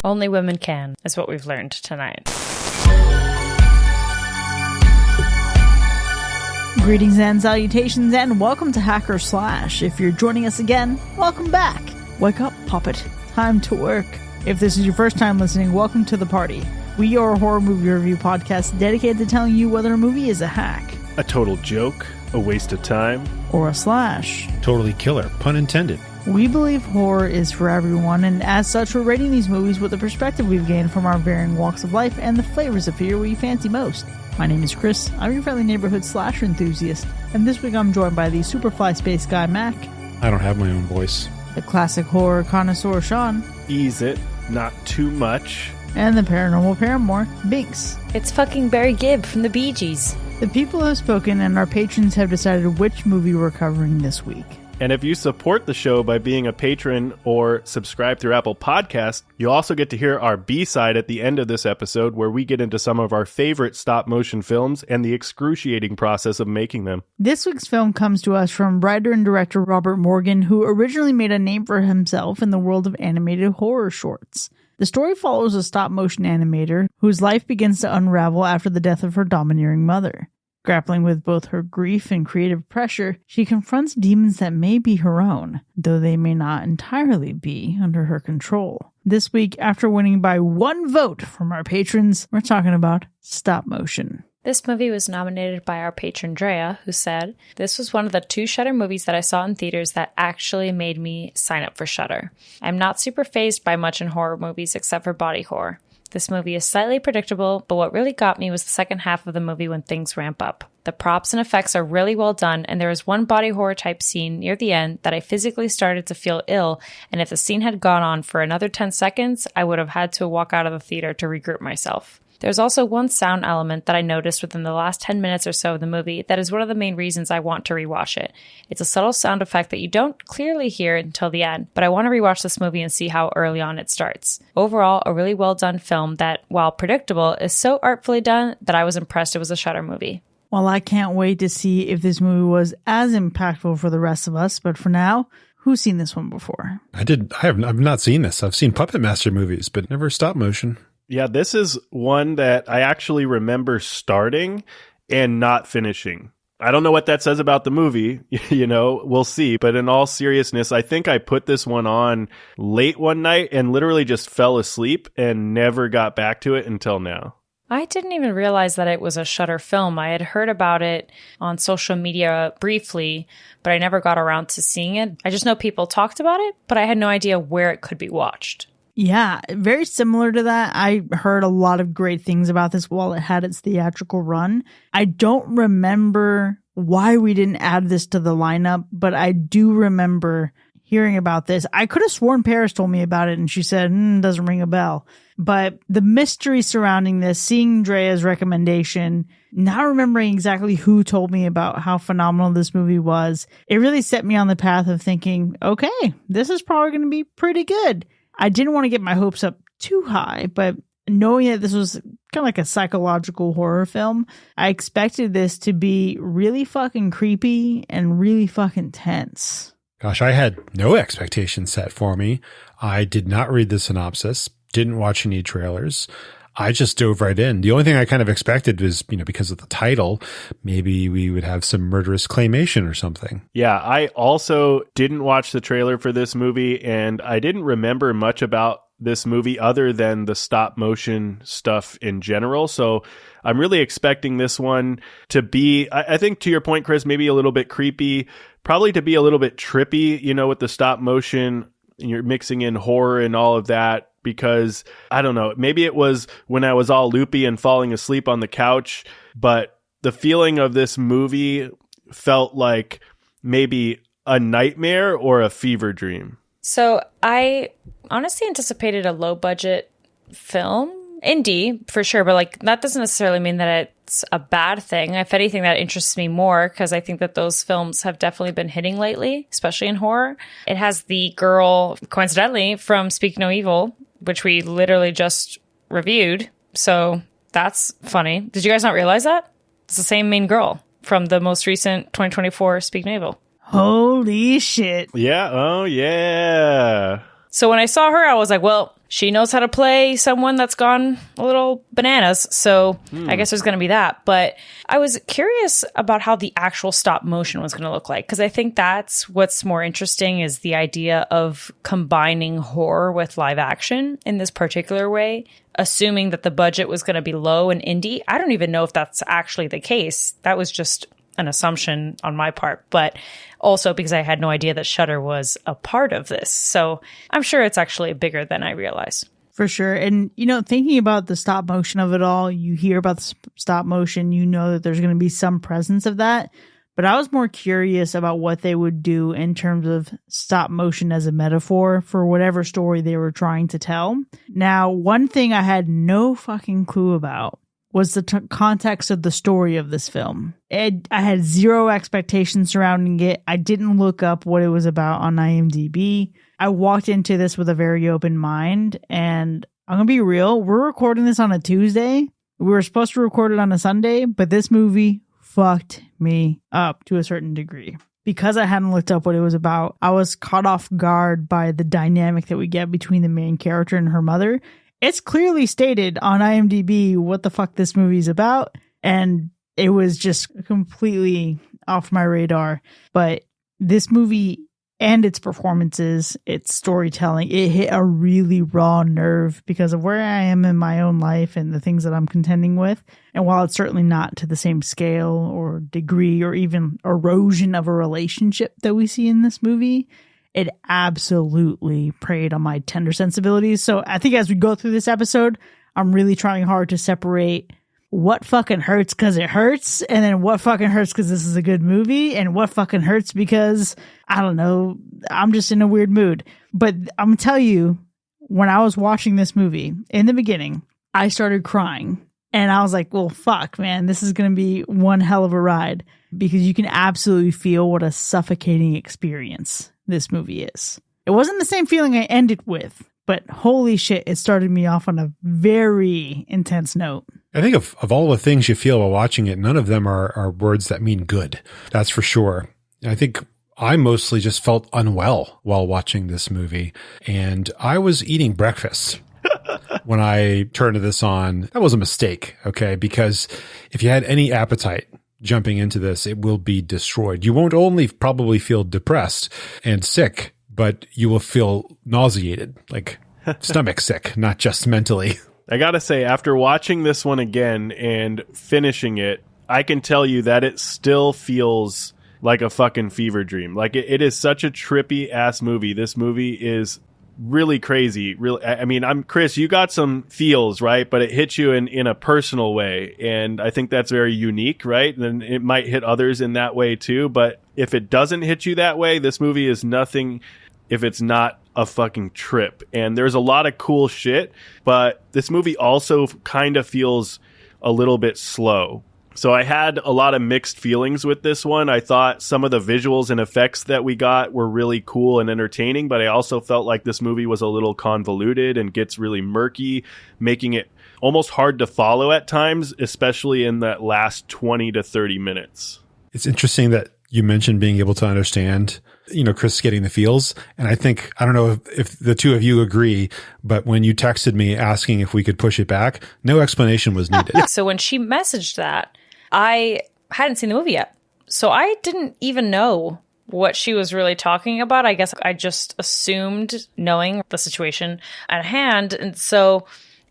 Only women can, is what we've learned tonight. Greetings and salutations, and welcome to Hacker Slash. If you're joining us again, welcome back. Wake up, puppet. Time to work. If this is your first time listening, welcome to the party. We are a horror movie review podcast dedicated to telling you whether a movie is a hack, a total joke, a waste of time, or a slash. Totally killer, pun intended. We believe horror is for everyone, and as such, we're rating these movies with the perspective we've gained from our varying walks of life and the flavors of fear we fancy most. My name is Chris, I'm your friendly neighborhood slasher enthusiast, and this week I'm joined by the Superfly Space Guy Mac. I don't have my own voice. The classic horror connoisseur Sean. Ease it, not too much. And the paranormal paramour, Binks. It's fucking Barry Gibb from the Bee Gees. The people have spoken, and our patrons have decided which movie we're covering this week. And if you support the show by being a patron or subscribe through Apple Podcasts, you'll also get to hear our B-side at the end of this episode, where we get into some of our favorite stop-motion films and the excruciating process of making them. This week's film comes to us from writer and director Robert Morgan, who originally made a name for himself in the world of animated horror shorts. The story follows a stop-motion animator whose life begins to unravel after the death of her domineering mother. Grappling with both her grief and creative pressure, she confronts demons that may be her own, though they may not entirely be under her control. This week, after winning by one vote from our patrons, we're talking about Stopmotion. This movie was nominated by our patron Drea, who said, "This was one of the 2 Shudder movies that I saw in theaters that actually made me sign up for Shudder. I'm not super fazed by much in horror movies except for body horror. This movie is slightly predictable, but what really got me was the second half of the movie when things ramp up. The props and effects are really well done, and there is one body horror type scene near the end that I physically started to feel ill, and if the scene had gone on for another 10 seconds, I would have had to walk out of the theater to regroup myself. There's also one sound element that I noticed within the last 10 minutes or so of the movie that is one of the main reasons I want to rewatch it. It's a subtle sound effect that you don't clearly hear until the end, but I want to rewatch this movie and see how early on it starts. Overall, a really well done film that, while predictable, is so artfully done that I was impressed it was a Shudder movie." Well, I can't wait to see if this movie was as impactful for the rest of us, but for now, who's seen this one before? I've not seen this. I've seen Puppet Master movies, but never stop motion. Yeah, this is one that I actually remember starting and not finishing. I don't know what that says about the movie, we'll see. But in all seriousness, I think I put this one on late one night and literally just fell asleep and never got back to it until now. I didn't even realize that it was a Shudder film. I had heard about it on social media briefly, but I never got around to seeing it. I just know people talked about it, but I had no idea where it could be watched. Yeah, very similar to that. I heard a lot of great things about this while it had its theatrical run. I don't remember why we didn't add this to the lineup, but I do remember hearing about this. I could have sworn Paris told me about it and she said, doesn't ring a bell. But the mystery surrounding this, seeing Drea's recommendation, not remembering exactly who told me about how phenomenal this movie was, it really set me on the path of thinking, okay, this is probably going to be pretty good. I didn't want to get my hopes up too high, but knowing that this was kind of like a psychological horror film, I expected this to be really fucking creepy and really fucking tense. Gosh, I had no expectations set for me. I did not read the synopsis, didn't watch any trailers. I just dove right in. The only thing I kind of expected was, because of the title, maybe we would have some murderous claymation or something. Yeah, I also didn't watch the trailer for this movie, and I didn't remember much about this movie other than the stop motion stuff in general. So I'm really expecting this one to be, I think to your point, Chris, maybe a little bit creepy, probably to be a little bit trippy, with the stop motion. You're mixing in horror and all of that. Because, I don't know, maybe it was when I was all loopy and falling asleep on the couch, but the feeling of this movie felt like maybe a nightmare or a fever dream. So I honestly anticipated a low-budget film. Indie, for sure, but that doesn't necessarily mean that it's a bad thing. If anything, that interests me more because I think that those films have definitely been hitting lately, especially in horror. It has the girl, coincidentally, from Speak No Evil, which we literally just reviewed. So that's funny. Did you guys not realize that? It's the same main girl from the most recent 2024 Speak No Evil. Holy shit. Yeah. Oh, yeah. So when I saw her, I was like, well, she knows how to play someone that's gone a little bananas. So I guess there's going to be that. But I was curious about how the actual stop motion was going to look like, because I think that's what's more interesting, is the idea of combining horror with live action in this particular way, assuming that the budget was going to be low and indie. I don't even know if that's actually the case. That was just an assumption on my part, but also because I had no idea that Shudder was a part of this. So I'm sure it's actually bigger than I realized. For sure. And, thinking about the stop motion of it all, you hear about the stop motion, you know that there's going to be some presence of that. But I was more curious about what they would do in terms of stop motion as a metaphor for whatever story they were trying to tell. Now, one thing I had no fucking clue about was the context of the story of this film. I had zero expectations surrounding it. I didn't look up what it was about on IMDb. I walked into this with a very open mind, and I'm going to be real. We're recording this on a Tuesday. We were supposed to record it on a Sunday, but this movie fucked me up to a certain degree. Because I hadn't looked up what it was about, I was caught off guard by the dynamic that we get between the main character and her mother. It's clearly stated on IMDb what the fuck this movie's about, and it was just completely off my radar. But this movie and its performances, its storytelling, it hit a really raw nerve because of where I am in my own life and the things that I'm contending with. And while it's certainly not to the same scale or degree or even erosion of a relationship that we see in this movie, it absolutely preyed on my tender sensibilities. So I think as we go through this episode, I'm really trying hard to separate what fucking hurts because it hurts, and then what fucking hurts because this is a good movie, and what fucking hurts because, I don't know, I'm just in a weird mood. But I'm going to tell you, when I was watching this movie, in the beginning, I started crying. And I was like, well, fuck, man, this is going to be one hell of a ride, because you can absolutely feel what a suffocating experience this movie is. It wasn't the same feeling I ended with, but holy shit, it started me off on a very intense note. I think of all the things you feel while watching it, none of them are words that mean good. That's for sure. I think I mostly just felt unwell while watching this movie, and I was eating breakfast when I turned this on. That was a mistake, okay? Because if you had any appetite jumping into this, it will be destroyed. You won't only probably feel depressed and sick, but you will feel nauseated, like stomach sick, not just mentally. I gotta say, after watching this one again and finishing it, I can tell you that it still feels like a fucking fever dream. Like, it is such a trippy ass movie. This movie is really crazy. Really, I mean, Chris, you got some feels, right? But it hits you in a personal way. And I think that's very unique, right? And it might hit others in that way too. But if it doesn't hit you that way, this movie is nothing if it's not a fucking trip. And there's a lot of cool shit, but this movie also kind of feels a little bit slow. So I had a lot of mixed feelings with this one. I thought some of the visuals and effects that we got were really cool and entertaining, but I also felt like this movie was a little convoluted and gets really murky, making it almost hard to follow at times, especially in that last 20 to 30 minutes. It's interesting that you mentioned being able to understand, Chris getting the feels. And I think, I don't know if the two of you agree, but when you texted me asking if we could push it back, no explanation was needed. So when she messaged that, I hadn't seen the movie yet. So I didn't even know what she was really talking about. I guess I just assumed, knowing the situation at hand. And so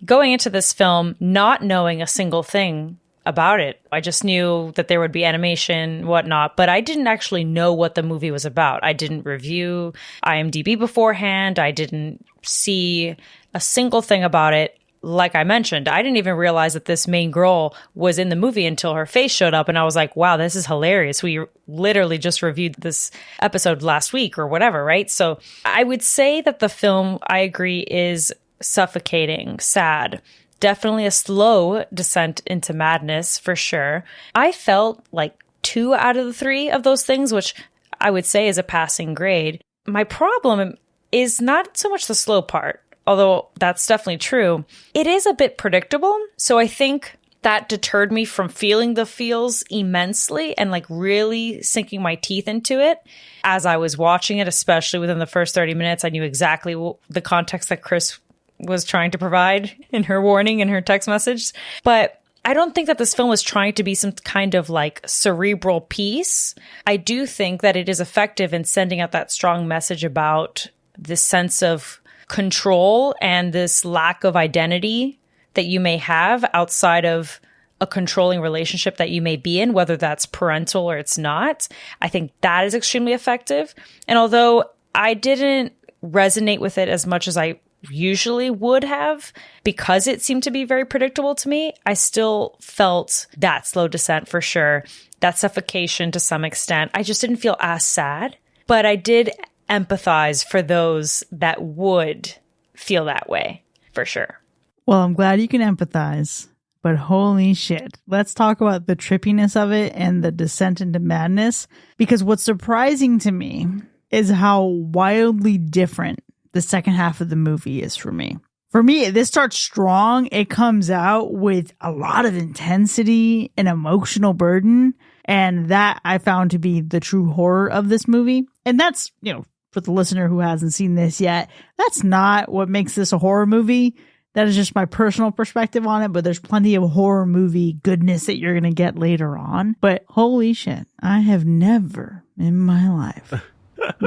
going into this film, not knowing a single thing about it, I just knew that there would be animation, whatnot, but I didn't actually know what the movie was about. I didn't review IMDb beforehand. I didn't see a single thing about it. Like I mentioned, I didn't even realize that this main girl was in the movie until her face showed up. And I was like, wow, this is hilarious. We literally just reviewed this episode last week or whatever, right? So I would say that the film, I agree, is suffocating, sad. Definitely a slow descent into madness, for sure. I felt like 2 out of the 3 of those things, which I would say is a passing grade. My problem is not so much the slow part, although that's definitely true. It is a bit predictable. So I think that deterred me from feeling the feels immensely and like really sinking my teeth into it as I was watching it, especially within the first 30 minutes. I knew exactly the context that Chris was trying to provide in her warning in her text message. But I don't think that this film was trying to be some kind of like cerebral piece. I do think that it is effective in sending out that strong message about this sense of control and this lack of identity that you may have outside of a controlling relationship that you may be in, whether that's parental or it's not. I think that is extremely effective. And although I didn't resonate with it as much as I usually would have, because it seemed to be very predictable to me, I still felt that slow descent for sure, that suffocation to some extent. I just didn't feel as sad, but I did empathize for those that would feel that way for sure. Well, I'm glad you can empathize, but holy shit. Let's talk about the trippiness of it and the descent into madness, because what's surprising to me is how wildly different the second half of the movie is for me. For me, this starts strong. It comes out with a lot of intensity and emotional burden. And that I found to be the true horror of this movie. And that's, for the listener who hasn't seen this yet, that's not what makes this a horror movie. That is just my personal perspective on it. But there's plenty of horror movie goodness that you're going to get later on. But holy shit, I have never in my life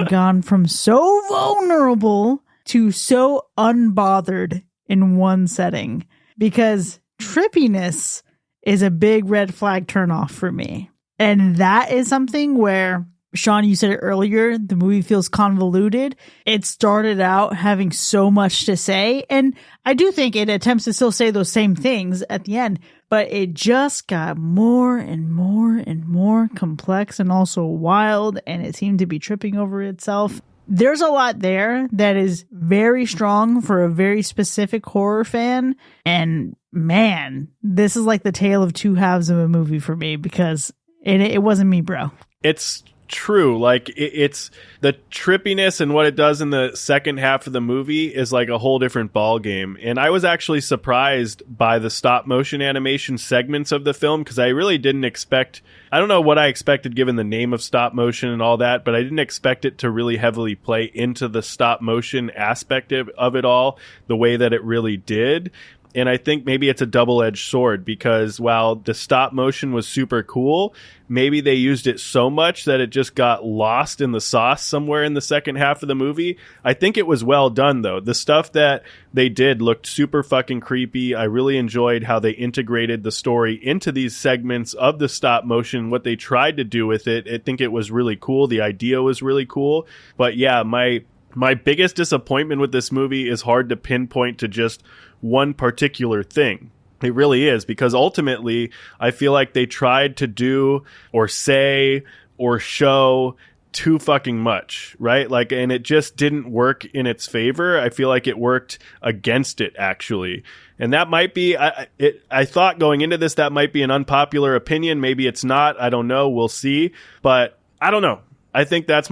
gone from so vulnerable to so unbothered in one setting, because trippiness is a big red flag turnoff for me. And that is something where, Sean, you said it earlier, the movie feels convoluted. It started out having so much to say, and I do think it attempts to still say those same things at the end, but it just got more and more and more complex and also wild, and it seemed to be tripping over itself. There's a lot there that is very strong for a very specific horror fan, and man, this is like the tale of two halves of a movie for me, because it wasn't me, bro. It's true. Like it's the trippiness and what it does in the second half of the movie is like a whole different ball game. And I was actually surprised by the stop motion animation segments of the film, because I really didn't expect, I don't know what I expected given the name of stop motion and all that, but I didn't expect it to really heavily play into the stop motion aspect of it all the way that it really did. And I think maybe it's a double-edged sword, because while the stop motion was super cool, maybe they used it so much that it just got lost in the sauce somewhere in the second half of the movie. I think it was well done, though. The stuff that they did looked super fucking creepy. I really enjoyed how they integrated the story into these segments of the stop motion, what they tried to do with it. I think it was really cool. The idea was really cool. But yeah, my biggest disappointment with this movie is hard to pinpoint to just one particular thing. It really is, because ultimately I feel like they tried to do or say or show too fucking much, right? Like, and it just didn't work in its favor. I feel like it worked against it, actually. And that might be, I thought going into this, that might be an unpopular opinion. Maybe it's not. I don't know. We'll see. But I don't know. I think that's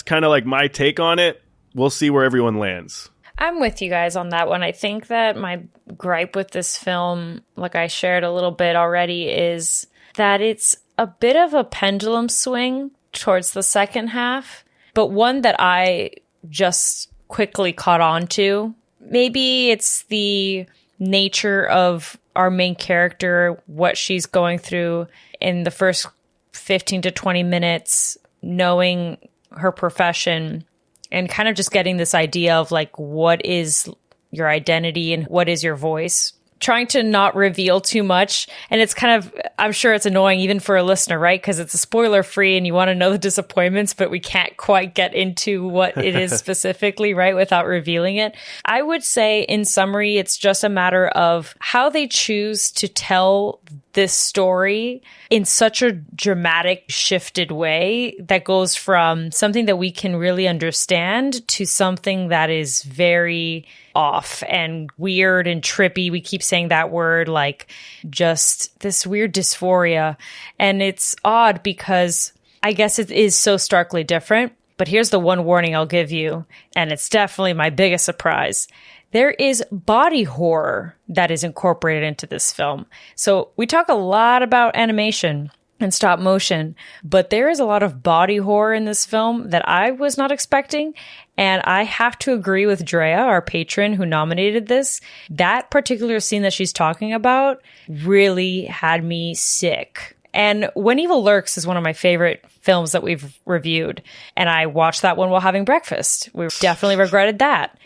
kind of like my take on it. We'll see where everyone lands. I'm with you guys on that one. I think that my gripe with this film, like I shared a little bit already, is that it's a bit of a pendulum swing towards the second half, but one that I just quickly caught on to. Maybe it's the nature of our main character, what she's going through in the first 15 to 20 minutes, knowing her profession, and kind of just getting this idea of like, what is your identity and what is your voice? Trying to not reveal too much. And it's kind of, I'm sure it's annoying even for a listener, right? Because it's a spoiler free and you want to know the disappointments, but we can't quite get into what it is specifically, right? Without revealing it. I would say in summary, it's just a matter of how they choose to tell this story in such a dramatic shifted way that goes from something that we can really understand to something that is very off and weird and trippy. We keep saying that word, like just this weird dysphoria. And it's odd because I guess it is so starkly different. But here's the one warning I'll give you, and it's definitely my biggest surprise. There is body horror that is incorporated into this film. So we talk a lot about animation and stop motion, but there is a lot of body horror in this film that I was not expecting. And I have to agree with Drea, our patron who nominated this. That particular scene that she's talking about really had me sick. And When Evil Lurks is one of my favorite films that we've reviewed. And I watched that one while having breakfast. We definitely regretted that.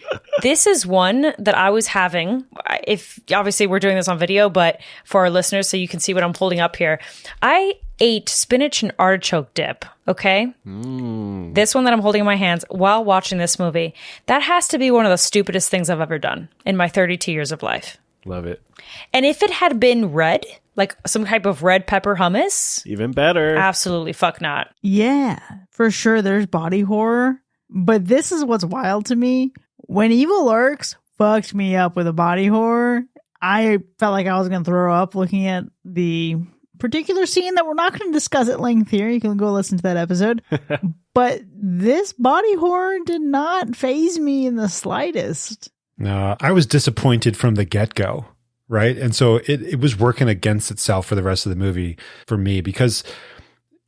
This is one that I was having. If obviously we're doing this on video, but for our listeners, so you can see what I'm holding up here. I ate spinach and artichoke dip. Okay. This one that I'm holding in my hands while watching this movie. That has to be one of the stupidest things I've ever done in my 32 years of life. Love it. And if it had been red, like some type of red pepper hummus, even better. Absolutely fuck not. Yeah, for sure. There's body horror. But this is what's wild to me. When Evil Lurks fucked me up with a body horror, I felt like I was going to throw up looking at the particular scene that we're not going to discuss at length here. You can go listen to that episode. But this body horror did not faze me in the slightest. No, I was disappointed from the get-go, right? And so it was working against itself for the rest of the movie for me because,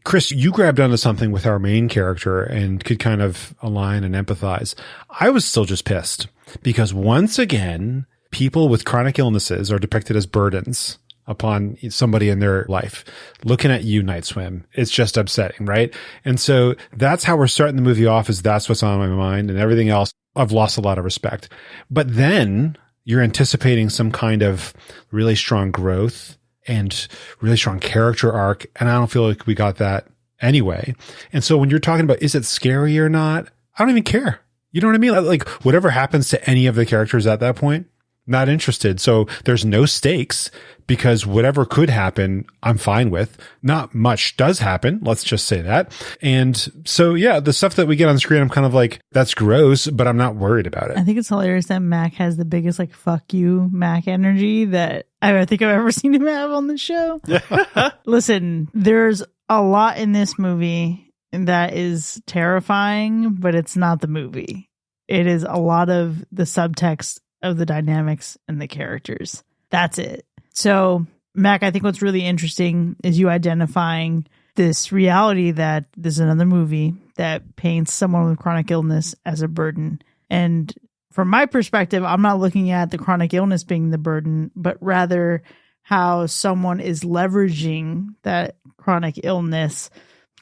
Chris, you grabbed onto something with our main character and could kind of align and empathize. I was still just pissed because once again, people with chronic illnesses are depicted as burdens upon somebody in their life. Looking at you, Night Swim, it's just upsetting, right? And so that's how we're starting the movie off, is that's what's on my mind, and everything else I've lost a lot of respect. But then you're anticipating some kind of really strong growth and really strong character arc, and I don't feel like we got that anyway. And so when you're talking about is it scary or not, I don't even care. You know what I mean? Like whatever happens to any of the characters at that point, not interested. So there's no stakes because whatever could happen, I'm fine with. Not much does happen. Let's just say that. And so, yeah, the stuff that we get on screen, I'm kind of like, that's gross, but I'm not worried about it. I think it's hilarious that Mac has the biggest, like, fuck you, Mac energy that I think I've ever seen him have on the show. Listen, there's a lot in this movie that is terrifying, but it's not the movie. It is a lot of the subtext of the dynamics and the characters. That's it. So, Mac, I think what's really interesting is you identifying this reality that there's another movie that paints someone with chronic illness as a burden. And from my perspective, I'm not looking at the chronic illness being the burden, but rather how someone is leveraging that chronic illness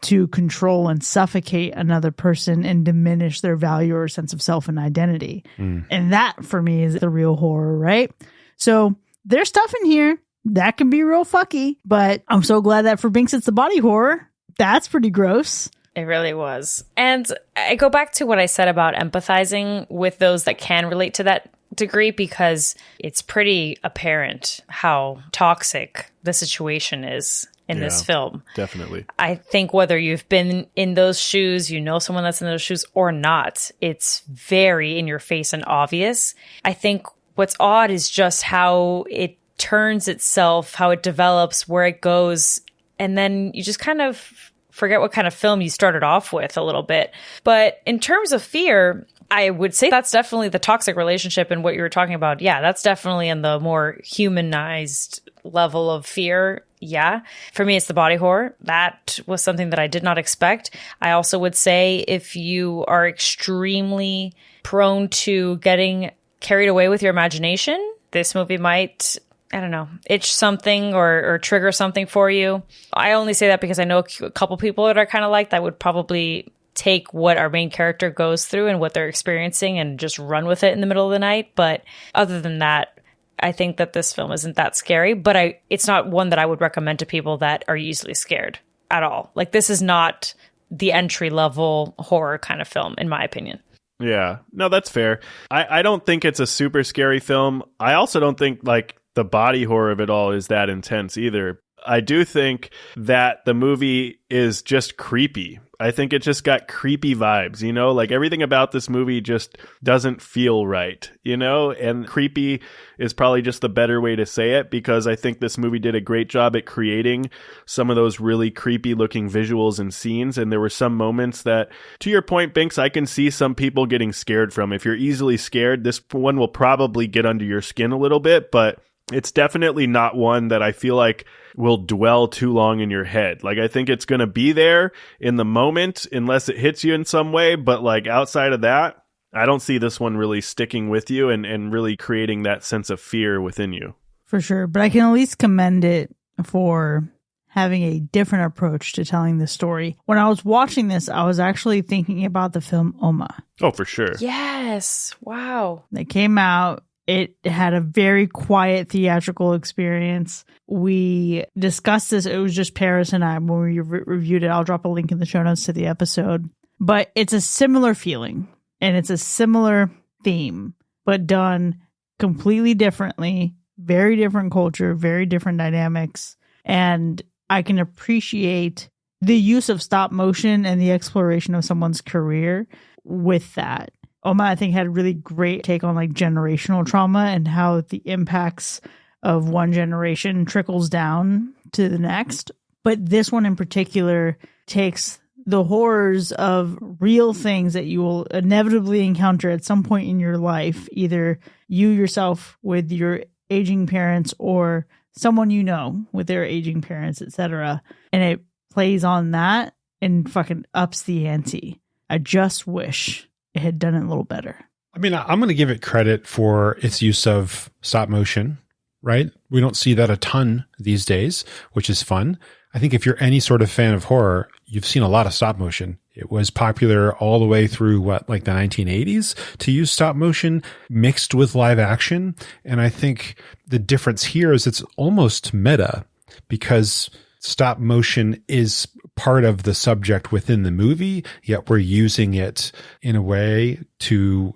to control and suffocate another person and diminish their value or sense of self and identity. And that, for me, is the real horror, right? So there's stuff in here that can be real fucky, but I'm so glad that for Binks, it's the body horror. That's pretty gross. It really was. And I go back to what I said about empathizing with those that can relate to that degree, because it's pretty apparent how toxic the situation is in this film. Definitely. I think whether you've been in those shoes, you know someone that's in those shoes or not, it's very in your face and obvious. I think what's odd is just how it turns itself, how it develops, where it goes, and then you just kind of forget what kind of film you started off with a little bit. But in terms of fear, I would say that's definitely the toxic relationship and what you were talking about. Yeah, that's definitely in the more humanized level of fear. Yeah. For me, it's the body horror. That was something that I did not expect. I also would say if you are extremely prone to getting carried away with your imagination, this movie might, I don't know, itch something or trigger something for you. I only say that because I know a couple people that are kind of like that would probably take what our main character goes through and what they're experiencing and just run with it in the middle of the night. But other than that, I think that this film isn't that scary, but it's not one that I would recommend to people that are easily scared at all. Like, this is not the entry level horror kind of film, in my opinion. Yeah, no, that's fair. I don't think it's a super scary film. I also don't think like the body horror of it all is that intense either. I do think that the movie is just creepy. I think it just got creepy vibes, you know, like everything about this movie just doesn't feel right, you know, and creepy is probably just the better way to say it, because I think this movie did a great job at creating some of those really creepy looking visuals and scenes. And there were some moments that, to your point, Binks, I can see some people getting scared from. If you're easily scared, this one will probably get under your skin a little bit, but it's definitely not one that I feel like will dwell too long in your head. Like, I think it's going to be there in the moment unless it hits you in some way. But like outside of that, I don't see this one really sticking with you and really creating that sense of fear within you. For sure. But I can at least commend it for having a different approach to telling the story. When I was watching this, I was actually thinking about the film Oma. Oh, for sure. Yes. Wow. It came out. It had a very quiet theatrical experience. We discussed this. It was just Paris and I when we reviewed it. I'll drop a link in the show notes to the episode. But it's a similar feeling and it's a similar theme, but done completely differently. Very different culture, very different dynamics. And I can appreciate the use of stop motion and the exploration of someone's career with that. Oma, I think, had a really great take on like generational trauma and how the impacts of one generation trickles down to the next. But this one in particular takes the horrors of real things that you will inevitably encounter at some point in your life, either you yourself with your aging parents or someone you know with their aging parents, etc. And it plays on that and fucking ups the ante. I just wish it had done it a little better. I mean, I'm going to give it credit for its use of stop motion, right? We don't see that a ton these days, which is fun. I think if you're any sort of fan of horror, you've seen a lot of stop motion. It was popular all the way through like the 1980s to use stop motion mixed with live action. And I think the difference here is it's almost meta because stop motion is part of the subject within the movie, yet we're using it in a way to,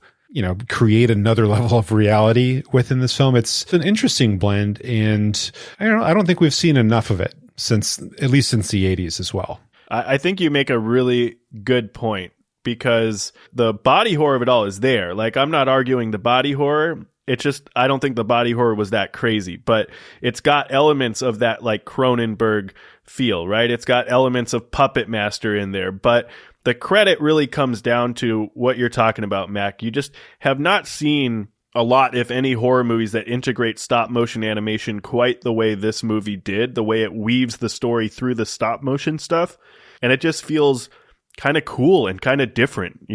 create another level of reality within this film. It's an interesting blend, and I don't think we've seen enough of it at least since the 80s as well. I think you make a really good point because the body horror of it all is there. Like, I'm not arguing the body horror. It's just, I don't think the body horror was that crazy, but it's got elements of that like Cronenberg feel, right? It's got elements of Puppet Master in there, but the credit really comes down to what you're talking about, Mac. You just have not seen a lot, if any, horror movies that integrate stop motion animation quite the way this movie did, the way it weaves the story through the stop motion stuff. And it just feels kind of cool and kind of different,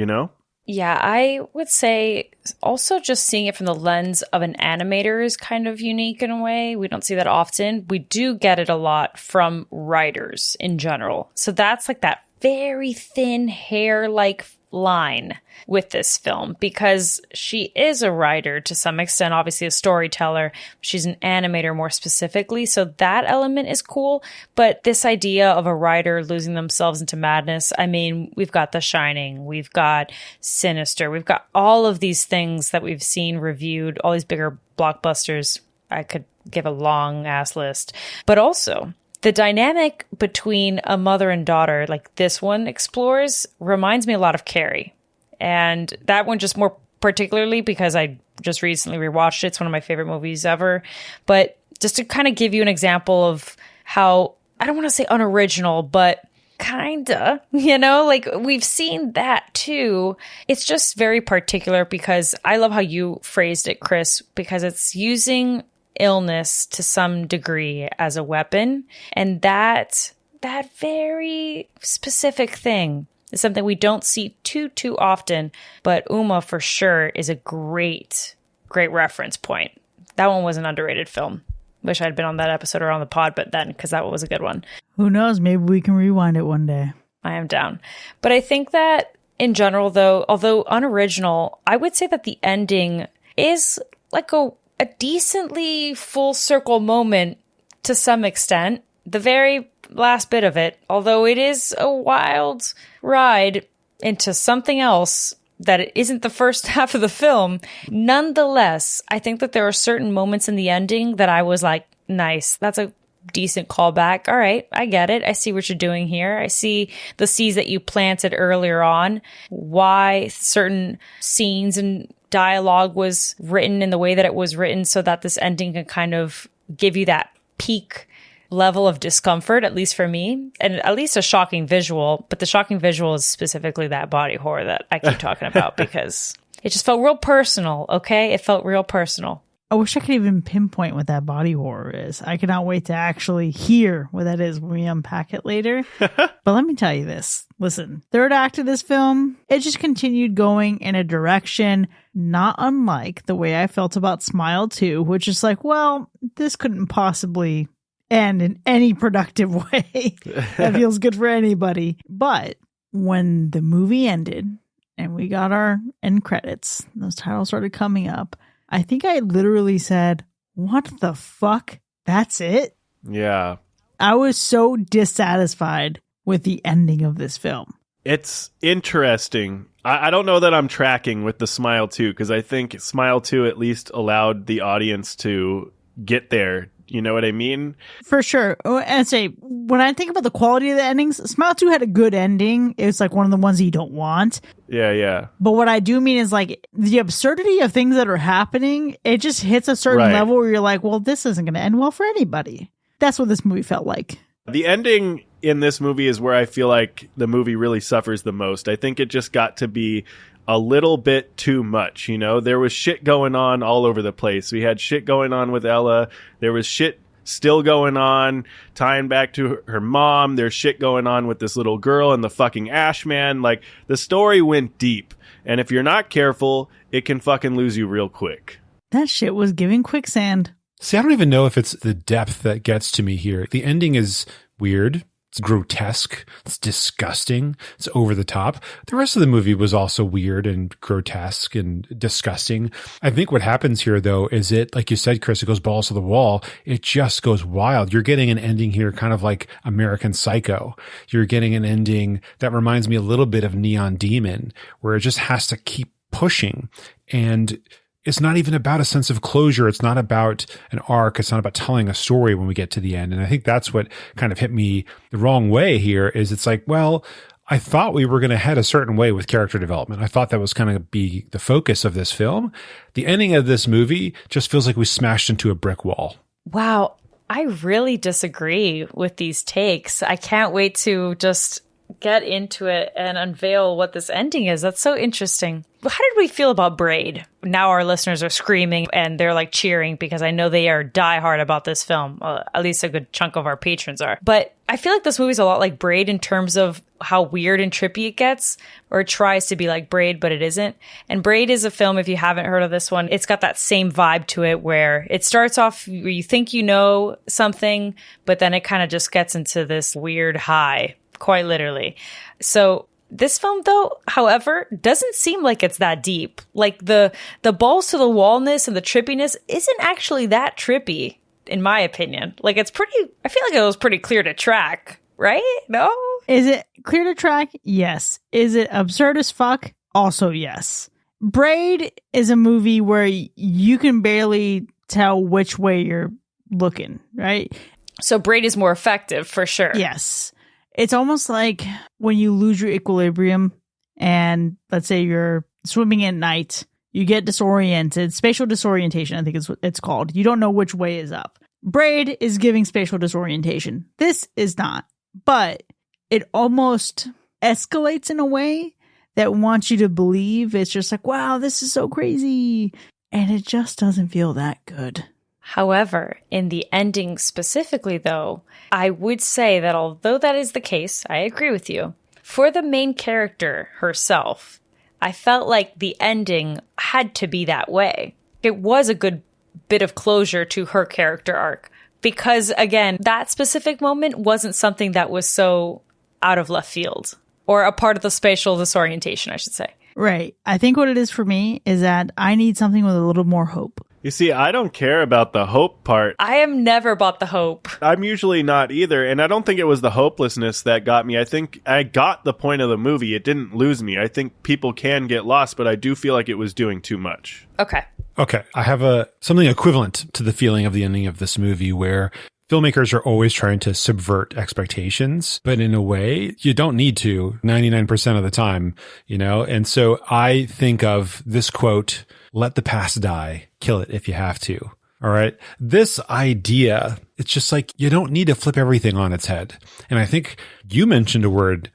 Yeah, I would say also just seeing it from the lens of an animator is kind of unique in a way. We don't see that often. We do get it a lot from writers in general. So that's like that very thin hair-like line with this film because she is a writer to some extent, obviously a storyteller. She's an animator more specifically. So that element is cool. But this idea of a writer losing themselves into madness, I mean, we've got The Shining, we've got Sinister, we've got all of these things that we've seen reviewed, all these bigger blockbusters. I could give a long ass list, but also the dynamic between a mother and daughter, like this one explores, reminds me a lot of Carrie. And that one just more particularly because I just recently rewatched it. It's one of my favorite movies ever. But just to kind of give you an example of how, I don't want to say unoriginal, but kinda, like we've seen that too. It's just very particular because I love how you phrased it, Chris, because it's using illness to some degree as a weapon, and that very specific thing is something we don't see too often, but Uma for sure is a great reference point. That one was an underrated film. Wish I'd been on that episode or on the pod, but then because that one was a good one. Who knows, maybe we can rewind it one day. I am down. But I think that in general though, although unoriginal, I would say that the ending is like a decently full circle moment to some extent. The very last bit of it, although it is a wild ride into something else that it isn't the first half of the film, nonetheless, I think that there are certain moments in the ending that I was like, nice, that's a decent callback. All right, I get it. I see what you're doing here. I see the seeds that you planted earlier on, why certain scenes and dialogue was written in the way that it was written so that this ending can kind of give you that peak level of discomfort, at least for me, and at least a shocking visual. But the shocking visual is specifically that body horror that I keep talking about because it just felt real personal, okay? It felt real personal. I wish I could even pinpoint what that body horror is. I cannot wait to actually hear what that is when we unpack it later. But let me tell you this. Listen, third act of this film, it just continued going in a direction not unlike the way I felt about Smile 2, which is like, well, this couldn't possibly end in any productive way that feels good for anybody. But when the movie ended and we got our end credits, those titles started coming up, I think I literally said, what the fuck? That's it? Yeah. I was so dissatisfied with the ending of this film. It's interesting. I don't know that I'm tracking with the Smile 2, because I think Smile 2 at least allowed the audience to get there. You know what I mean? For sure. And say, when I think about the quality of the endings, Smile 2 had a good ending. It's like one of the ones that you don't want. Yeah. But what I do mean is like the absurdity of things that are happening, it just hits a certain level where you're like, well, this isn't going to end well for anybody. That's what this movie felt like. The ending in this movie is where I feel like the movie really suffers the most. I think it just got to be a little bit too much, you know? There was shit going on all over the place. We had shit going on with Ella. There was shit still going on, tying back to her mom. There's shit going on with this little girl and the fucking Ash Man. Like, the story went deep. And if you're not careful, it can fucking lose you real quick. That shit was giving quicksand. See, I don't even know if it's the depth that gets to me here. The ending is weird. It's grotesque. It's disgusting. It's over the top. The rest of the movie was also weird and grotesque and disgusting. I think what happens here, though, is it, like you said, Chris, it goes balls to the wall. It just goes wild. You're getting an ending here kind of like American Psycho. You're getting an ending that reminds me a little bit of Neon Demon, where it just has to keep pushing. And it's not even about a sense of closure. It's not about an arc. It's not about telling a story when we get to the end. And I think that's what kind of hit me the wrong way here is it's like, well, I thought we were going to head a certain way with character development. I thought that was kind of be the focus of this film. The ending of this movie just feels like we smashed into a brick wall. Wow. I really disagree with these takes. I can't wait to just get into it and unveil what this ending is. That's so interesting. How did we feel about Braid? Now our listeners are screaming and they're like cheering because I know they are diehard about this film. At least a good chunk of our patrons are. But I feel like this movie's a lot like Braid in terms of how weird and trippy it gets, or it tries to be like Braid, but it isn't. And Braid is a film, if you haven't heard of this one, it's got that same vibe to it where it starts off where you think you know something, but then it kind of just gets into this weird high, quite literally. So this film, though, however, doesn't seem like it's that deep. Like the balls to the wallness and the trippiness isn't actually that trippy, in my opinion. Like I feel like it was pretty clear to track, right? No? Is it clear to track? Yes. Is it absurd as fuck? Also, yes. Braid is a movie where you can barely tell which way you're looking, right? So Braid is more effective, for sure. Yes. It's almost like when you lose your equilibrium and let's say you're swimming at night, you get disoriented. Spatial disorientation, I think is what it's called. You don't know which way is up. Braid is giving spatial disorientation. This is not. But it almost escalates in a way that wants you to believe it's just like, wow, this is so crazy. And it just doesn't feel that good. However, in the ending specifically, though, I would say that although that is the case, I agree with you. For the main character herself, I felt like the ending had to be that way. It was a good bit of closure to her character arc. Because, again, that specific moment wasn't something that was so out of left field. Or a part of the spatial disorientation, I should say. Right. I think what it is for me is that I need something with a little more hope. You see, I don't care about the hope part. I am never about the hope. I'm usually not either, and I don't think it was the hopelessness that got me. I think I got the point of the movie. It didn't lose me. I think people can get lost, but I do feel like it was doing too much. Okay. I have something equivalent to the feeling of the ending of this movie where filmmakers are always trying to subvert expectations, but in a way you don't need to 99% of the time, you know? And so I think of this quote, "Let the past die, kill it if you have to." All right. This idea, it's just like, you don't need to flip everything on its head. And I think you mentioned a word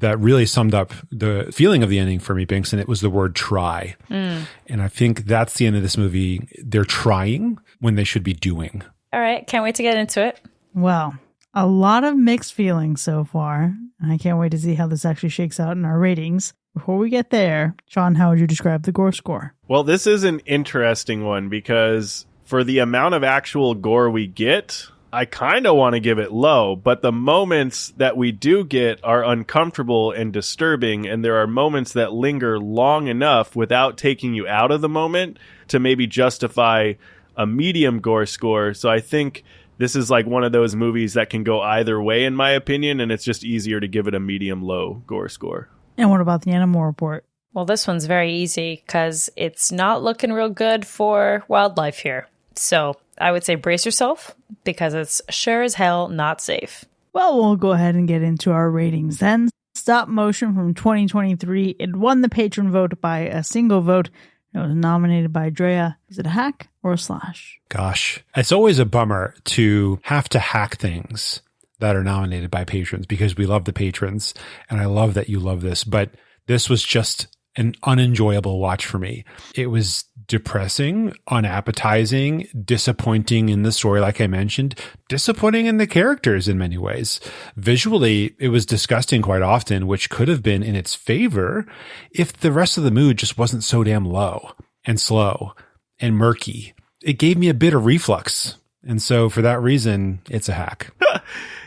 that really summed up the feeling of the ending for me, Binks, and it was the word try. And I think that's the end of this movie. They're trying when they should be doing. All right. Can't wait to get into it. Well, a lot of mixed feelings so far. And I can't wait to see how this actually shakes out in our ratings. Before we get there, Sean, how would you describe the gore score? Well, this is an interesting one because for the amount of actual gore we get, I kind of want to give it low, but the moments that we do get are uncomfortable and disturbing, and there are moments that linger long enough without taking you out of the moment to maybe justify a medium gore score. So I think this is like one of those movies that can go either way, in my opinion, and it's just easier to give it a medium-low gore score. And what about the animal report? Well, this one's very easy because it's not looking real good for wildlife here. So I would say brace yourself because it's sure as hell not safe. Well, we'll go ahead and get into our ratings then. Stop Motion from 2023. It won the patron vote by a single vote. It was nominated by Drea. Is it a hack or a slash? Gosh, it's always a bummer to have to hack things that are nominated by patrons because we love the patrons and I love that you love this, but this was just an unenjoyable watch for me. It was depressing, unappetizing, disappointing in the story, like I mentioned, disappointing in the characters in many ways. Visually, it was disgusting quite often, which could have been in its favor if the rest of the mood just wasn't so damn low and slow and murky. It gave me a bit of reflux. And so for that reason, it's a hack.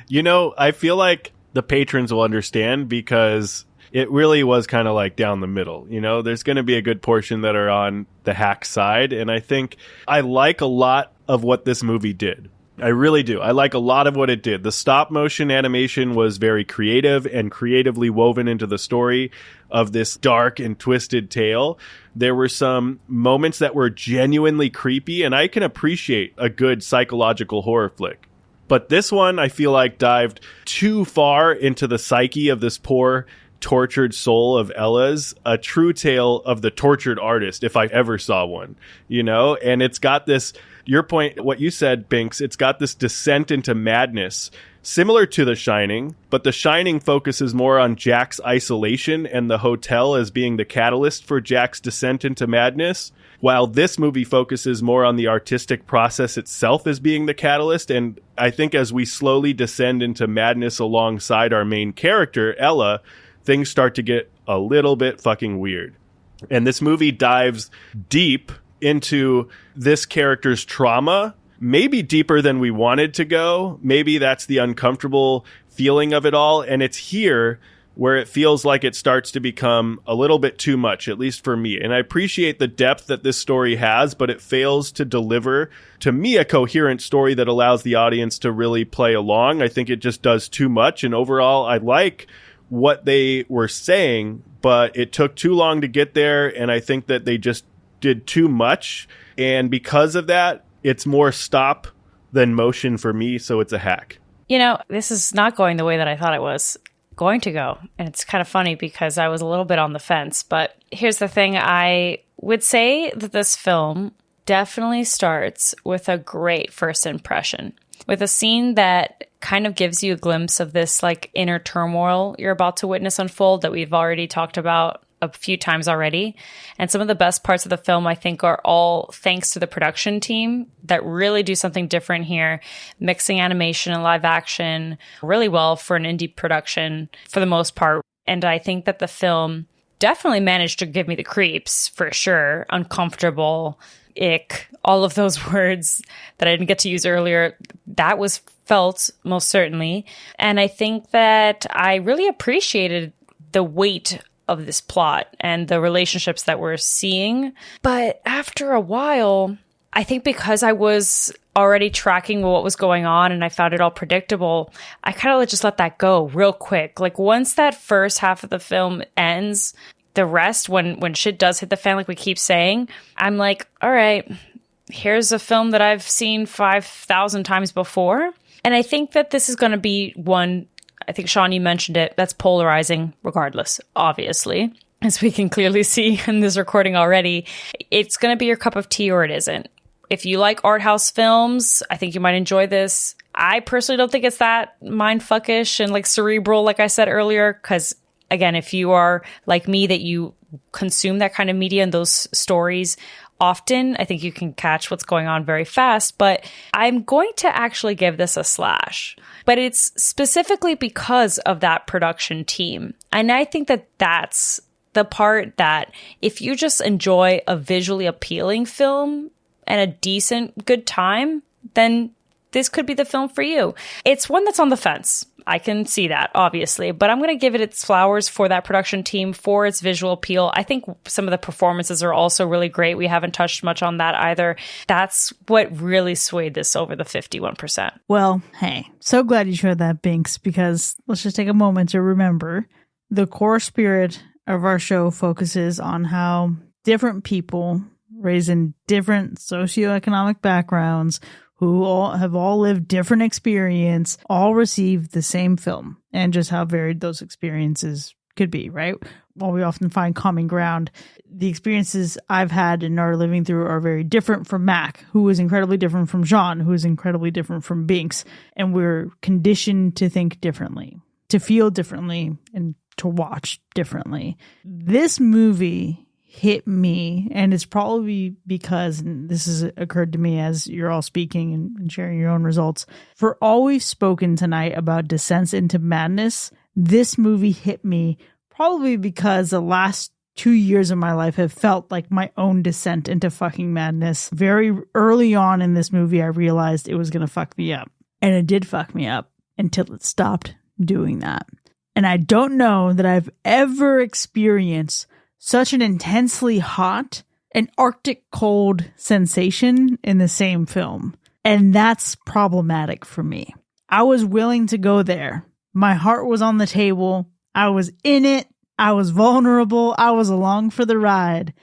You know, I feel like the patrons will understand because it really was kind of like down the middle. You know, there's going to be a good portion that are on the hack side. And I think I like a lot of what this movie did. I really do. I like a lot of what it did. The stop motion animation was very creative and creatively woven into the story of this dark and twisted tale. There were some moments that were genuinely creepy, and I can appreciate a good psychological horror flick. But this one, I feel like, dived too far into the psyche of this poor, tortured soul of Ella's, a true tale of the tortured artist, if I ever saw one, you know? And it's got this, your point, what you said, Binks, it's got this descent into madness, similar to The Shining, but The Shining focuses more on Jack's isolation and the hotel as being the catalyst for Jack's descent into madness, while this movie focuses more on the artistic process itself as being the catalyst. And I think as we slowly descend into madness alongside our main character, Ella, things start to get a little bit fucking weird. And this movie dives deep into this character's trauma, maybe deeper than we wanted to go. Maybe that's the uncomfortable feeling of it all. And it's here where it feels like it starts to become a little bit too much, at least for me. And I appreciate the depth that this story has, but it fails to deliver, to me, a coherent story that allows the audience to really play along. I think it just does too much. And overall, I like what they were saying, but it took too long to get there. And I think that they just did too much. And because of that, it's more stop than motion for me. So it's a hack. You know, this is not going the way that I thought it was going to go. And it's kind of funny because I was a little bit on the fence. But here's the thing. I would say that this film definitely starts with a great first impression, with a scene that kind of gives you a glimpse of this like inner turmoil you're about to witness unfold that we've already talked about a few times already. And some of the best parts of the film, I think, are all thanks to the production team that really do something different here, mixing animation and live action really well for an indie production for the most part. And I think that the film definitely managed to give me the creeps for sure. Uncomfortable, ick, all of those words that I didn't get to use earlier. That was felt most certainly. And I think that I really appreciated the weight of this plot and the relationships that we're seeing. But after a while, I think because I was already tracking what was going on and I found it all predictable, I kind of just let that go real quick. Like once that first half of the film ends, the rest, when shit does hit the fan, like we keep saying, I'm like, all right, here's a film that I've seen 5,000 times before. And I think that this is going to be one, I think, Sean, you mentioned it, that's polarizing regardless, obviously. As we can clearly see in this recording already, it's going to be your cup of tea or it isn't. If you like art house films, I think you might enjoy this. I personally don't think it's that mindfuckish and like cerebral, like I said earlier, because again, if you are like me, that you consume that kind of media and those stories often, I think you can catch what's going on very fast. But I'm going to actually give this a slash. But it's specifically because of that production team. And I think that that's the part that if you just enjoy a visually appealing film and a decent, good time, then this could be the film for you. It's one that's on the fence. I can see that, obviously, but I'm going to give it its flowers for that production team, for its visual appeal. I think some of the performances are also really great. We haven't touched much on that either. That's what really swayed this over the 51%. Well, hey, so glad you showed that, Binks, because let's just take a moment to remember the core spirit of our show focuses on how different people raised in different socioeconomic backgrounds who have all lived different experience, all received the same film, and just how varied those experiences could be, right? While we often find common ground, the experiences I've had and are living through are very different from Mac, who is incredibly different from Jean, who is incredibly different from Binks, and we're conditioned to think differently, to feel differently, and to watch differently. This movie hit me, and it's probably because, and this has occurred to me as you're all speaking and sharing your own results, for all we've spoken tonight about descents into madness, this movie hit me probably because the last 2 years of my life have felt like my own descent into fucking madness. Very early on in this movie, I realized it was going to fuck me up, and it did fuck me up until it stopped doing that. And I don't know that I've ever experienced such an intensely hot and Arctic cold sensation in the same film. And that's problematic for me. I was willing to go there. My heart was on the table. I was in it. I was vulnerable. I was along for the ride.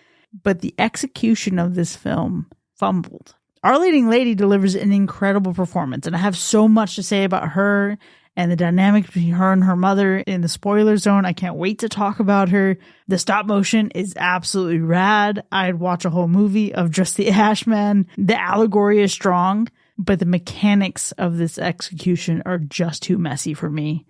But the execution of this film fumbled. Our leading lady delivers an incredible performance, and I have so much to say about her and the dynamic between her and her mother in the spoiler zone. I can't wait to talk about her. The stop motion is absolutely rad. I'd watch a whole movie of just the Ashman. The allegory is strong, but the mechanics of this execution are just too messy for me.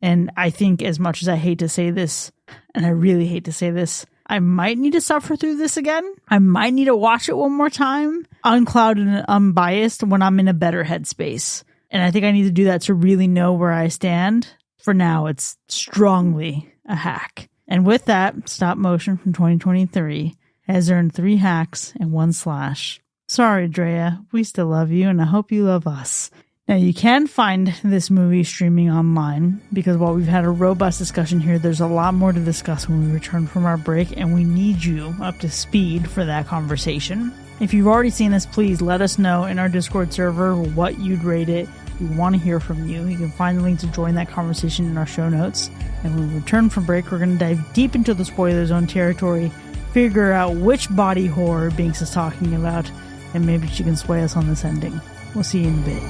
And I think, as much as I hate to say this, and I really hate to say this, I might need to suffer through this again. I might need to watch it one more time, unclouded and unbiased, when I'm in a better headspace. And I think I need to do that to really know where I stand. For now, it's strongly a hack. And with that, Stop Motion from 2023 has earned 3 hacks and 1 slash. Sorry, Drea. We still love you, and I hope you love us. Now, you can find this movie streaming online, because while we've had a robust discussion here, there's a lot more to discuss when we return from our break, and we need you up to speed for that conversation. If you've already seen this, please let us know in our Discord server what you'd rate it. We want to hear from you. You can find the link to join that conversation in our show notes. And when we return from break, we're going to dive deep into the spoiler zone territory, figure out which body horror Binks is talking about, and maybe she can sway us on this ending. We'll see you in a bit.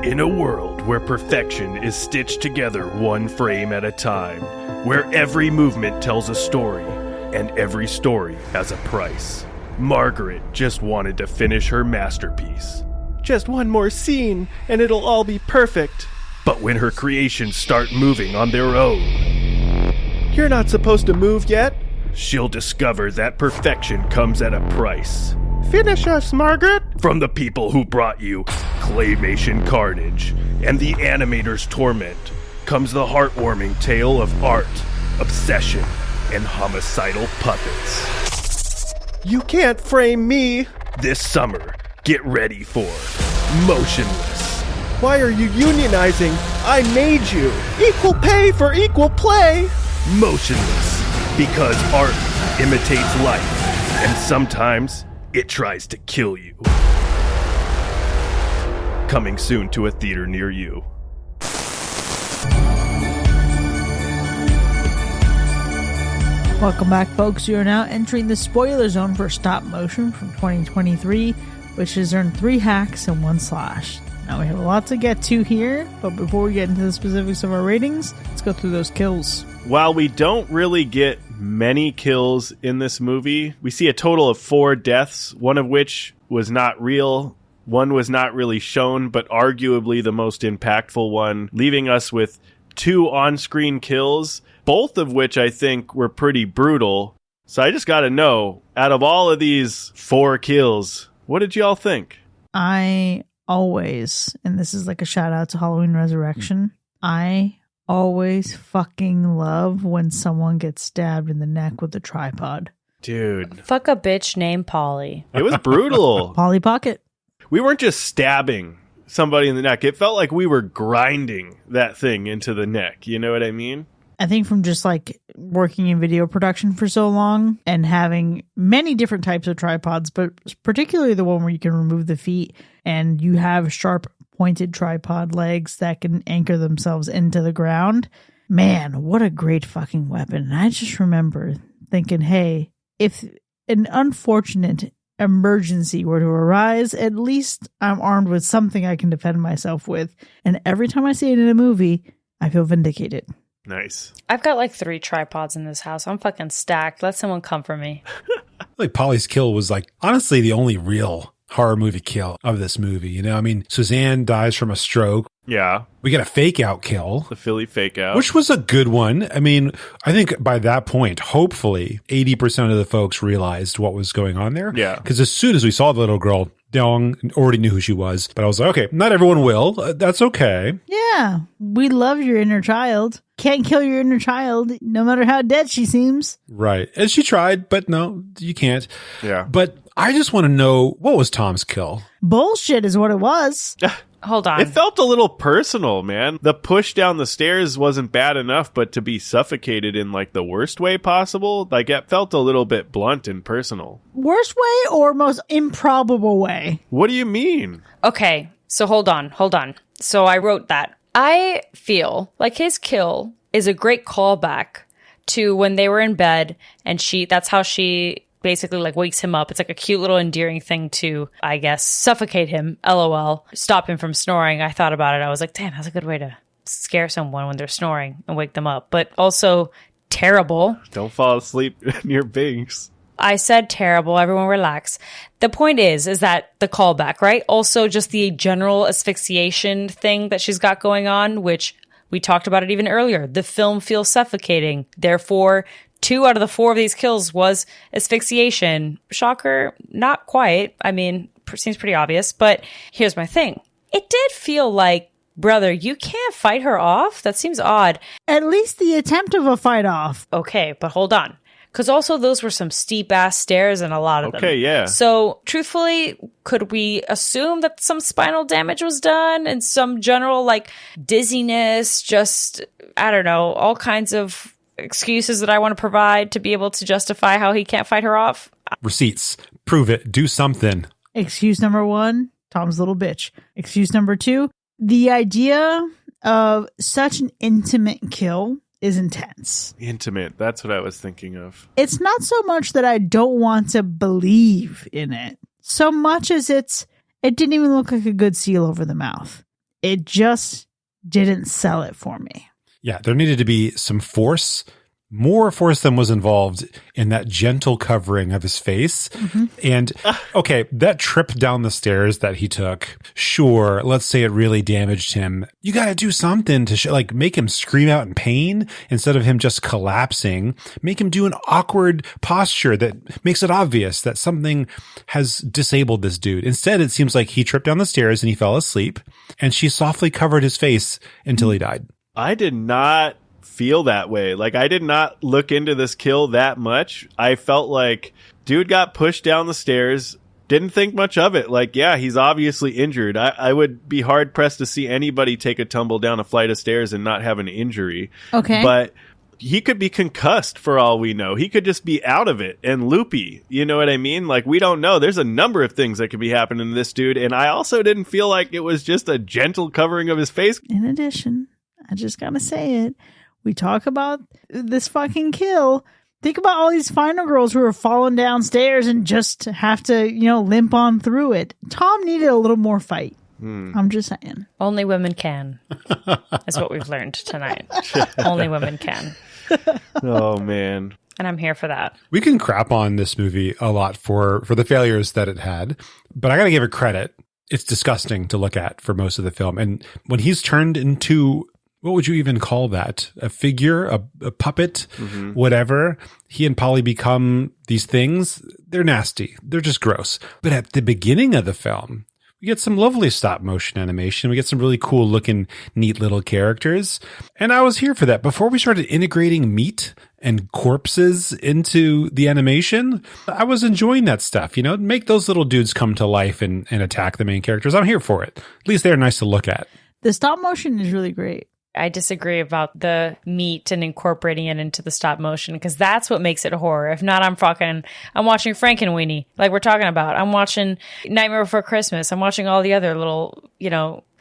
In a world where perfection is stitched together one frame at a time, where every movement tells a story, and every story has a price, Margaret just wanted to finish her masterpiece. Just one more scene, and it'll all be perfect. But when her creations start moving on their own, "You're not supposed to move yet," she'll discover that perfection comes at a price. "Finish us, Margaret!" From the people who brought you Claymation Carnage and the Animator's Torment comes the heartwarming tale of art, obsession, and homicidal puppets. "You can't frame me!" This summer, get ready for Motionless. "Why are you unionizing? I made you! Equal pay for equal play!" Motionless, because art imitates life, and sometimes it tries to kill you. Coming soon to a theater near you. Welcome back, folks. You are now entering the spoiler zone for Stop Motion from 2023, which has earned 3 hacks and 1 slash. Now, we have a lot to get to here, but before we get into the specifics of our ratings, let's go through those kills. While we don't really get many kills in this movie, we see a total of 4 deaths, one of which was not real. One was not really shown, but arguably the most impactful one, leaving us with 2 on-screen kills, both of which I think were pretty brutal. So I just got to know, out of all of these 4 kills, what did y'all think? I always, and this is like a shout out to Halloween Resurrection, I always fucking love when someone gets stabbed in the neck with a tripod. Dude. Fuck a bitch named Polly. It was brutal. Polly Pocket. We weren't just stabbing somebody in the neck. It felt like we were grinding that thing into the neck. You know what I mean? I think from just like working in video production for so long and having many different types of tripods, but particularly the one where you can remove the feet and you have sharp pointed tripod legs that can anchor themselves into the ground. Man, what a great fucking weapon. And I just remember thinking, hey, if an unfortunate emergency were to arise, at least I'm armed with something I can defend myself with. And every time I see it in a movie, I feel vindicated. Nice. I've got like 3 tripods in this house. I'm fucking stacked. Let someone come for me. Like Polly's kill was like honestly the only real horror movie kill of this movie. You know, I mean, Suzanne dies from a stroke. Yeah. We get a fake out kill. The Philly fake out. Which was a good one. I mean, I think by that point, hopefully 80% of the folks realized what was going on there. Yeah. Because as soon as we saw the little girl, Dong already knew who she was. But I was like, okay, not everyone will. That's okay. Yeah, we love your inner child. Can't kill your inner child, no matter how dead she seems. Right. And she tried, but no, you can't. Yeah. But I just want to know, what was Tom's kill? Bullshit is what it was. Hold on. It felt a little personal, man. The push down the stairs wasn't bad enough, but to be suffocated in like the worst way possible, like it felt a little bit blunt and personal. Worst way or most improbable way? What do you mean? Okay, so hold on. So I wrote that. I feel like his kill is a great callback to when they were in bed and that's how she basically like wakes him up. It's like a cute little endearing thing to, I guess, suffocate him, LOL, stop him from snoring. I thought about it. I was like, damn, that's a good way to scare someone when they're snoring and wake them up. But also terrible. Don't fall asleep near Binks. I said terrible. Everyone relax. The point is that the callback, right? Also just the general asphyxiation thing that she's got going on, which we talked about it even earlier. The film feels suffocating. Therefore, 2 out of the 4 of these kills was asphyxiation. Shocker, not quite. I mean, seems pretty obvious. But here's my thing. It did feel like, brother, you can't fight her off? That seems odd. At least the attempt of a fight off. Okay, but hold on. Because also those were some steep-ass stairs and a lot of them. Okay, yeah. So, truthfully, could we assume that some spinal damage was done and some general, like, dizziness, just, I don't know, all kinds of excuses that I want to provide to be able to justify how he can't fight her off? Receipts. Prove it. Do something. Excuse number 1, Tom's little bitch. Excuse number 2, the idea of such an intimate kill is intense. Intimate. That's what I was thinking of. It's not so much that I don't want to believe in it, so much as it didn't even look like a good seal over the mouth. It just didn't sell it for me. Yeah, there needed to be some force, more force than was involved in that gentle covering of his face. Mm-hmm. And okay, that trip down the stairs that he took, sure, let's say it really damaged him. You got to do something to like make him scream out in pain instead of him just collapsing. Make him do an awkward posture that makes it obvious that something has disabled this dude. Instead, it seems like he tripped down the stairs and he fell asleep and she softly covered his face until he died. I did not feel that way. Like, I did not look into this kill that much. I felt like dude got pushed down the stairs, didn't think much of it. Like, yeah, he's obviously injured. I would be hard pressed to see anybody take a tumble down a flight of stairs and not have an injury. Okay. But he could be concussed for all we know. He could just be out of it and loopy. You know what I mean? Like, we don't know. There's a number of things that could be happening to this dude. And I also didn't feel like it was just a gentle covering of his face. In addition, I just gotta say it. We talk about this fucking kill. Think about all these final girls who are falling downstairs and just have to, limp on through it. Tom needed a little more fight. I'm just saying. Only women can, is what we've learned tonight. Only women can. Oh, man. And I'm here for that. We can crap on this movie a lot for the failures that it had, but I got to give it credit. it's disgusting to look at for most of the film. And when he's turned into, what would you even call that? A figure, a puppet, whatever. He and Polly become these things. They're nasty. They're just gross. But at the beginning of the film, we get some lovely stop motion animation. We get some really cool looking, neat little characters. And I was here for that. Before we started integrating meat and corpses into the animation, I was enjoying that stuff. You know, make those little dudes come to life and attack the main characters. I'm here for it. At least they're nice to look at. The stop motion is really great. I disagree about the meat and incorporating it into the stop motion, because that's what makes it horror. If not, I'm watching Frankenweenie, like we're talking about. I'm watching Nightmare Before Christmas. I'm watching all the other little,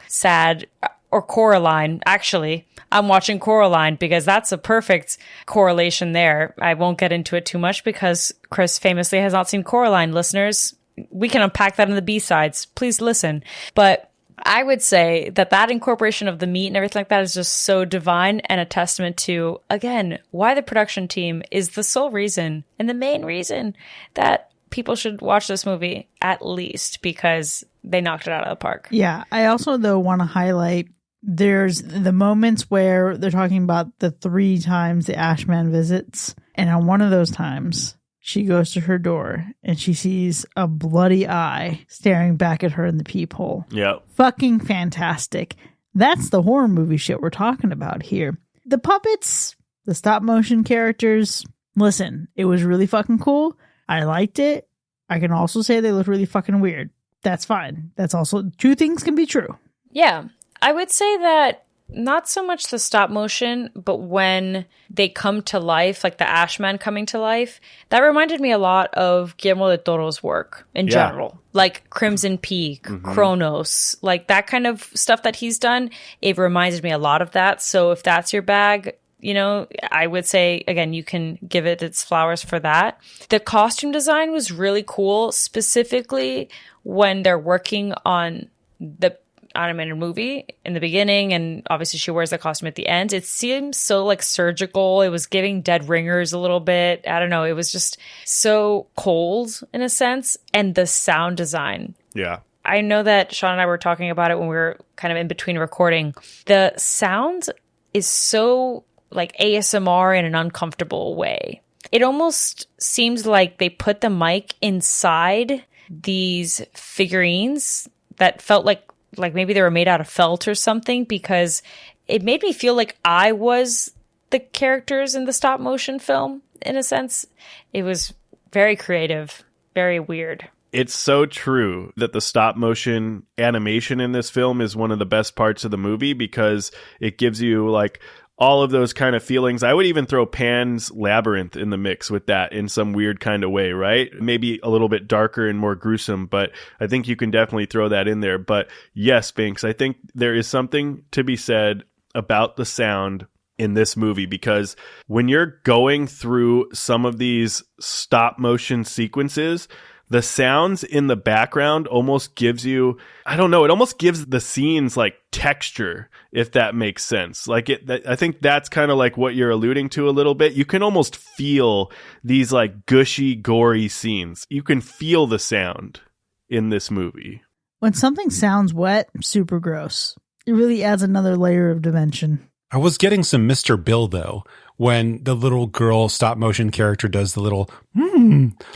sad, or Coraline. Actually, I'm watching Coraline because that's a perfect correlation there. I won't get into it too much because Chris famously has not seen Coraline. Listeners, we can unpack that in the B-sides. Please listen. But I would say that incorporation of the meat and everything like that is just so divine and a testament to, again, why the production team is the sole reason and the main reason that people should watch this movie, at least, because they knocked it out of the park. Yeah. I also, though, want to highlight there's the moments where they're talking about the 3 times the Ashman visits. And on one of those times, she goes to her door and she sees a bloody eye staring back at her in the peephole. Yeah. Fucking fantastic. That's the horror movie shit we're talking about here. The puppets, the stop motion characters. Listen, it was really fucking cool. I liked it. I can also say they look really fucking weird. That's fine. That's also, 2 things can be true. Yeah. I would say that not so much the stop motion, but when they come to life, like the Ashman coming to life, that reminded me a lot of Guillermo del Toro's work in general. Like Crimson Peak, Kronos, like that kind of stuff that he's done. It reminded me a lot of that. So if that's your bag, I would say, again, you can give it its flowers for that. The costume design was really cool, specifically when they're working on the animated movie in the beginning, and obviously she wears the costume at the end. It seems so like surgical. It was giving Dead Ringers a little bit. I don't know. It was just so cold in a sense. And the sound design. Yeah. I know that Sean and I were talking about it when we were kind of in between recording. The sound is so like ASMR in an uncomfortable way. It almost seems like they put the mic inside these figurines that felt like maybe they were made out of felt or something, because it made me feel like I was the characters in the stop motion film, in a sense. It was very creative, very weird. It's so true that the stop motion animation in this film is one of the best parts of the movie, because it gives you like all of those kind of feelings. I would even throw Pan's Labyrinth in the mix with that in some weird kind of way, right? Maybe a little bit darker and more gruesome, but I think you can definitely throw that in there. But yes, Binks, I think there is something to be said about the sound in this movie, because when you're going through some of these stop motion sequences, the sounds in the background almost gives you, I don't know, it almost gives the scenes like texture, if that makes sense. Like I think that's kind of like what you're alluding to a little bit. You can almost feel these like gushy, gory scenes. You can feel the sound in this movie. When something sounds wet, super gross. It really adds another layer of dimension. I was getting some Mr. Bill, though, when the little girl stop motion character does the little,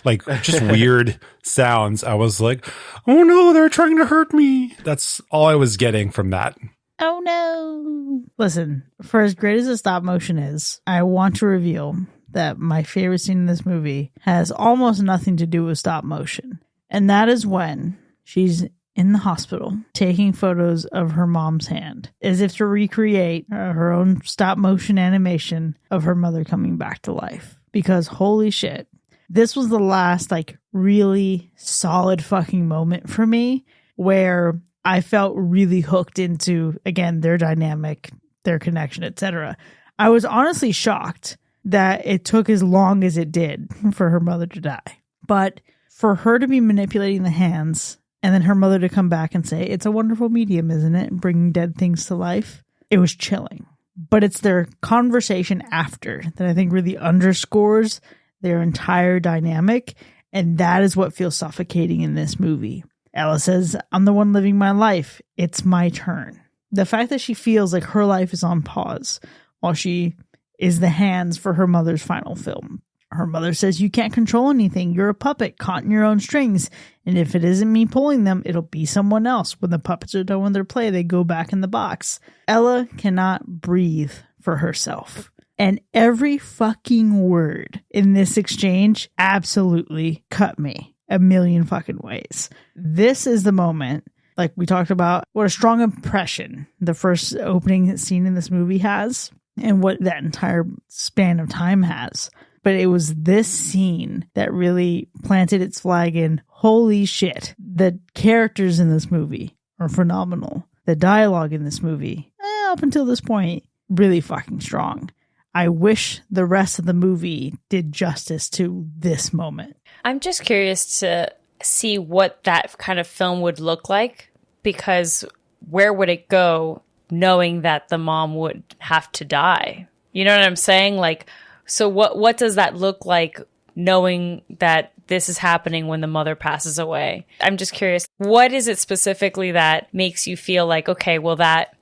like just weird sounds. I was like, oh no, they're trying to hurt me. That's all I was getting from that. Oh no. Listen, for as great as the stop motion is, I want to reveal that my favorite scene in this movie has almost nothing to do with stop motion. And that is when she's in the hospital taking photos of her mom's hand as if to recreate her own stop motion animation of her mother coming back to life. Because holy shit, this was the last like really solid fucking moment for me where I felt really hooked into, again, their dynamic, their connection, etc. I was honestly shocked that it took as long as it did for her mother to die. But for her to be manipulating the hands and then her mother to come back and say, it's a wonderful medium, isn't it? Bringing dead things to life. It was chilling. But it's their conversation after that I think really underscores their entire dynamic. And that is what feels suffocating in this movie. Ella says, I'm the one living my life. It's my turn. The fact that she feels like her life is on pause while she is the hands for her mother's final film. Her mother says, you can't control anything. You're a puppet caught in your own strings. And if it isn't me pulling them, it'll be someone else. When the puppets are done with their play, they go back in the box. Ella cannot breathe for herself. And every fucking word in this exchange absolutely cut me a million fucking ways. This is the moment, like we talked about, what a strong impression the first opening scene in this movie has and what that entire span of time has. But it was this scene that really planted its flag in, holy shit, the characters in this movie are phenomenal. The dialogue in this movie, up until this point, really fucking strong. I wish the rest of the movie did justice to this moment. I'm just curious to see what that kind of film would look like, because where would it go knowing that the mom would have to die? You know what I'm saying? Like, so what does that look like knowing that this is happening when the mother passes away? I'm just curious, what is it specifically that makes you feel like, okay, well, that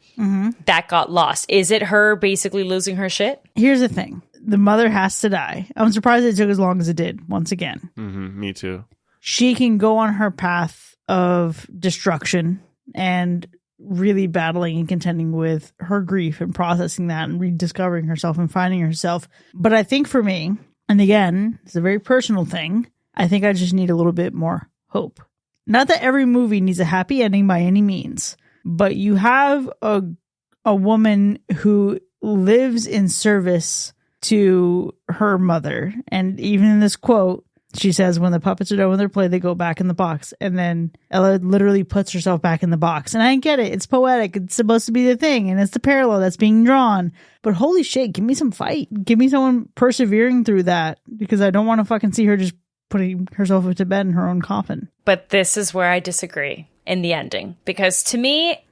got lost? Is it her basically losing her shit? Here's the thing. The mother has to die. I'm surprised it took as long as it did, once again. Me too. She can go on her path of destruction and really battling and contending with her grief and processing that and rediscovering herself and finding herself. But I think for me, and again, it's a very personal thing, I think I just need a little bit more hope. Not that every movie needs a happy ending by any means, but you have a woman who lives in service to her mother. And even in this quote, she says, when the puppets are done with their play, they go back in the box. And then Ella literally puts herself back in the box. And I get it. It's poetic. It's supposed to be the thing. And it's the parallel that's being drawn. But holy shit, give me some fight. Give me someone persevering through that. Because I don't want to fucking see her just putting herself to bed in her own coffin. But this is where I disagree in the ending. Because to me,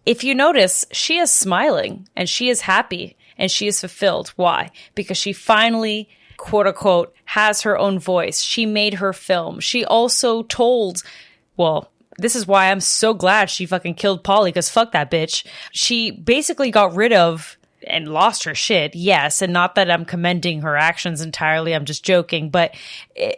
if you notice, she is smiling and she is happy and she is fulfilled. Why? Because she finally, quote unquote, has her own voice. She made her film. She also told, well, this is why I'm so glad she fucking killed Polly, because fuck that bitch. She basically got rid of and lost her shit, yes, and not that I'm commending her actions entirely, I'm just joking, but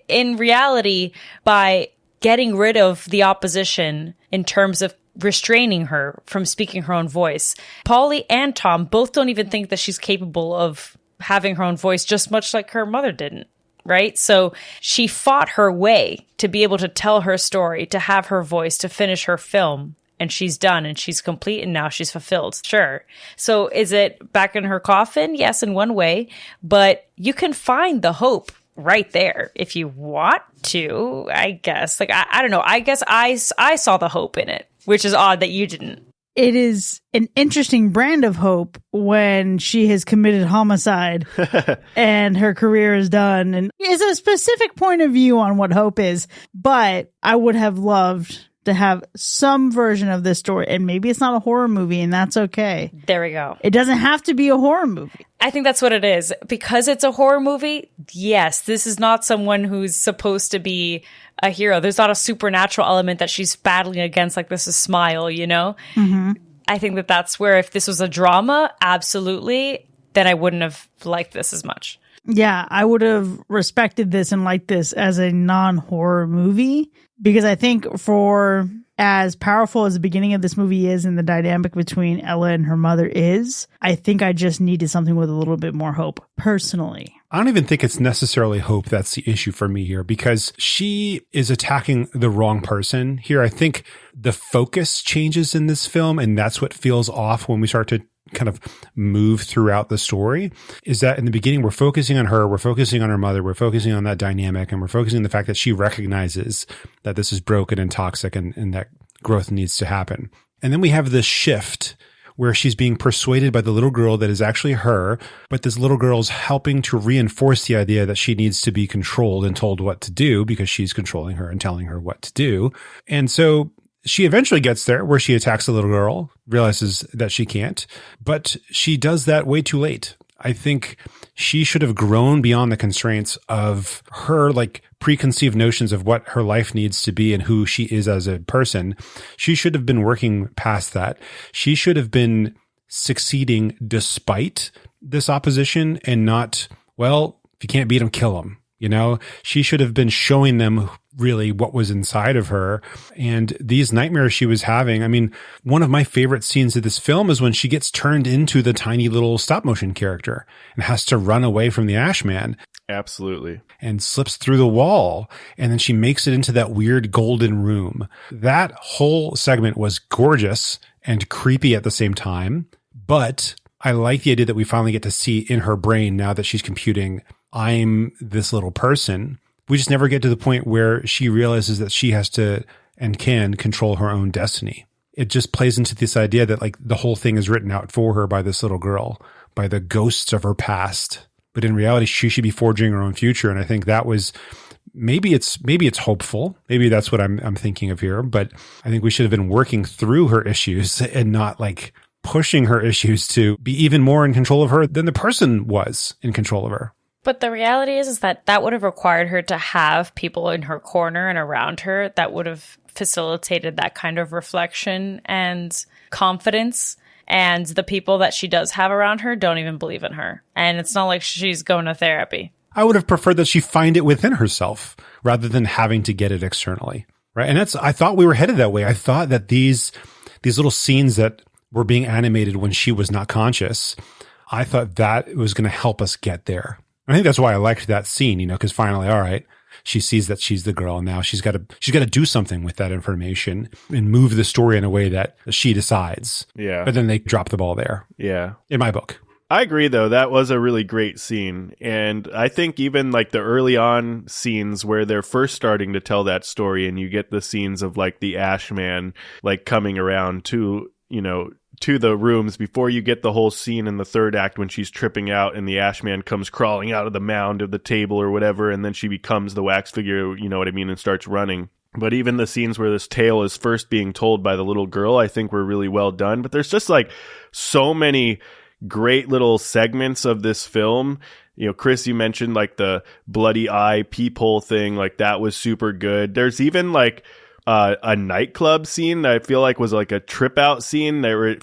in reality, by getting rid of the opposition in terms of restraining her from speaking her own voice, Polly and Tom both don't even think that she's capable of having her own voice, just much like her mother didn't, right? So she fought her way to be able to tell her story, to have her voice, to finish her film. And she's done and she's complete and now she's fulfilled. Sure. So is it back in her coffin? Yes, in one way. But you can find the hope right there if you want to, I guess. Like, I don't know. I guess I saw the hope in it, which is odd that you didn't. It is an interesting brand of hope when she has committed homicide and her career is done. And it's a specific point of view on what hope is. But I would have loved to have some version of this story, and maybe it's not a horror movie, and that's okay. There we go. It doesn't have to be a horror movie. I think that's what it is. Because it's a horror movie, yes, this is not someone who's supposed to be a hero. There's not a supernatural element that she's battling against, like this is Smile, you know? I think that that's where, if this was a drama, absolutely, then I wouldn't have liked this as much. Yeah, I would have respected this and liked this as a non-horror movie, because I think for as powerful as the beginning of this movie is and the dynamic between Ella and her mother is, I think I just needed something with a little bit more hope, personally. I don't even think it's necessarily hope that's the issue for me here, because she is attacking the wrong person here. I think the focus changes in this film, and that's what feels off when we start to kind of move throughout the story, is that in the beginning, we're focusing on her, we're focusing on her mother, we're focusing on that dynamic, and we're focusing on the fact that she recognizes that this is broken and toxic and that growth needs to happen. And then we have this shift where she's being persuaded by the little girl that is actually her, but this little girl's helping to reinforce the idea that she needs to be controlled and told what to do because she's controlling her and telling her what to do. And so she eventually gets there where she attacks the little girl, realizes that she can't, but she does that way too late. I think she should have grown beyond the constraints of her like preconceived notions of what her life needs to be and who she is as a person. She should have been working past that. She should have been succeeding despite this opposition and not, well, if you can't beat them, kill them. You know, she should have been showing them really what was inside of her. And these nightmares she was having, I mean, one of my favorite scenes of this film is when she gets turned into the tiny little stop motion character and has to run away from the Ash Man. Absolutely. And slips through the wall. And then she makes it into that weird golden room. That whole segment was gorgeous and creepy at the same time. But I like the idea that we finally get to see in her brain now that she's computing, I'm this little person. We just never get to the point where she realizes that she has to and can control her own destiny. It just plays into this idea that like the whole thing is written out for her by this little girl, by the ghosts of her past. But in reality, she should be forging her own future. And I think that was maybe it's hopeful. Maybe that's what I'm thinking of here. But I think we should have been working through her issues and not like pushing her issues to be even more in control of her than the person was in control of her. But the reality is that that would have required her to have people in her corner and around her that would have facilitated that kind of reflection and confidence. And the people that she does have around her don't even believe in her. And it's not like she's going to therapy. I would have preferred that she find it within herself rather than having to get it externally. Right. And I thought we were headed that way. I thought that these little scenes that were being animated when she was not conscious, I thought that was going to help us get there. I think that's why I liked that scene, you know, because finally, all right, she sees that she's the girl. Now she's got to do something with that information and move the story in a way that she decides. Yeah. But then they drop the ball there. Yeah. In my book. I agree, though. That was a really great scene. And I think even like the early on scenes where they're first starting to tell that story and you get the scenes of like the Ash Man like coming around to, you know, to the rooms before you get the whole scene in the third act when she's tripping out and the Ash Man comes crawling out of the mound of the table or whatever, and then she becomes the wax figure, you know what I mean, and starts running. But even the scenes where this tale is first being told by the little girl, I think were really well done. But there's just like so many great little segments of this film. You know, Chris, you mentioned like the bloody eye peephole thing, like that was super good. There's even like a nightclub scene that I feel like was like a trip out scene that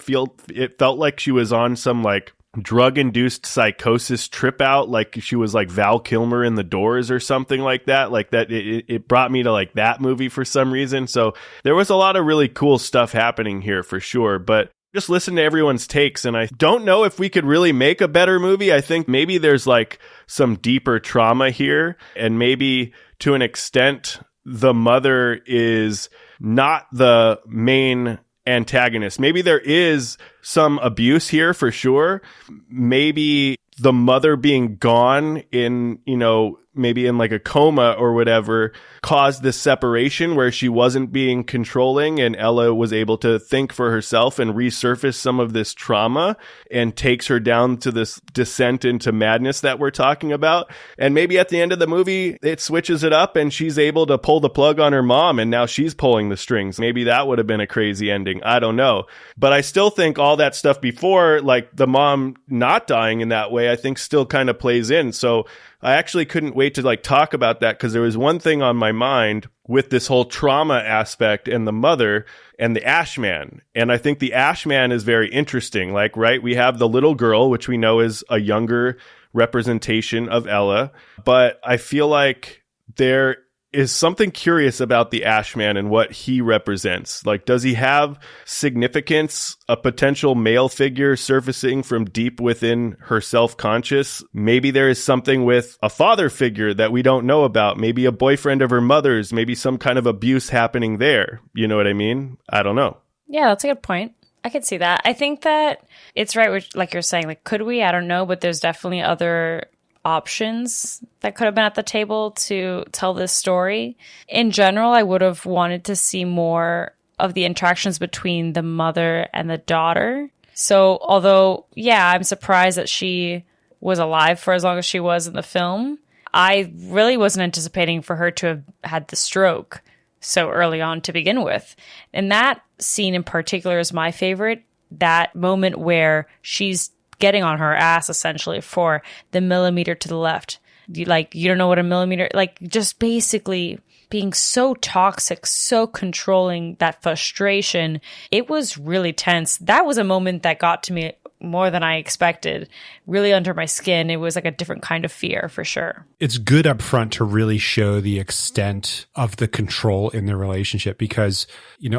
it felt like she was on some like drug induced psychosis trip out, like she was like Val Kilmer in The Doors or something like that. Like that, it brought me to like that movie for some reason. So there was a lot of really cool stuff happening here for sure. But just listen to everyone's takes, and I don't know if we could really make a better movie. I think maybe there's like some deeper trauma here, and maybe to an extent the mother is not the main antagonist. Maybe there is some abuse here for sure. Maybe the mother being gone in, you know, maybe in like a coma or whatever, caused this separation where she wasn't being controlling and Ella was able to think for herself and resurface some of this trauma and takes her down to this descent into madness that we're talking about. And maybe at the end of the movie, it switches it up and she's able to pull the plug on her mom and now she's pulling the strings. Maybe that would have been a crazy ending. I don't know. But I still think all that stuff before, like the mom not dying in that way, I think still kind of plays in. So I actually couldn't wait to like talk about that because there was one thing on my mind with this whole trauma aspect and the mother and the Ash Man. And I think the Ash Man is very interesting. Like, right, we have the little girl, which we know is a younger representation of Ella. But I feel like there is something curious about the Ash Man and what he represents. Like, does he have significance, a potential male figure surfacing from deep within her self-conscious? Maybe there is something with a father figure that we don't know about. Maybe a boyfriend of her mother's, maybe some kind of abuse happening there. You know what I mean? I don't know. Yeah, that's a good point. I could see that. I think that it's right, like you're saying, like, could we? I don't know, but there's definitely other options that could have been at the table to tell this story. In general, I would have wanted to see more of the interactions between the mother and the daughter. So although, yeah, I'm surprised that she was alive for as long as she was in the film, I really wasn't anticipating for her to have had the stroke so early on to begin with. And that scene in particular is my favorite. That moment where she's getting on her ass essentially for the millimeter to the left. You don't know what a millimeter, like just basically being so toxic, so controlling, that frustration. It was really tense. That was a moment that got to me more than I expected, really under my skin. It was like a different kind of fear for sure. It's good up front to really show the extent of the control in the relationship because,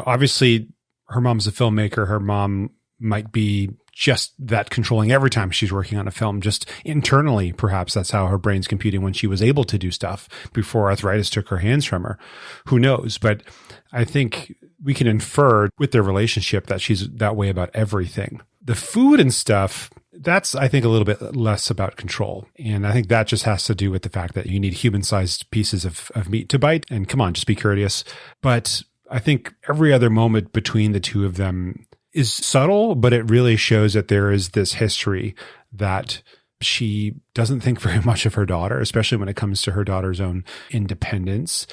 obviously her mom's a filmmaker. Her mom might be just that controlling every time she's working on a film, just internally. Perhaps that's how her brain's computing when she was able to do stuff before arthritis took her hands from her. Who knows? But I think we can infer with their relationship that she's that way about everything. The food and stuff, that's, I think, a little bit less about control. And I think that just has to do with the fact that you need human-sized pieces of meat to bite. And come on, just be courteous. But I think every other moment between the two of them is subtle, but it really shows that there is this history that she doesn't think very much of her daughter, especially when it comes to her daughter's own independence.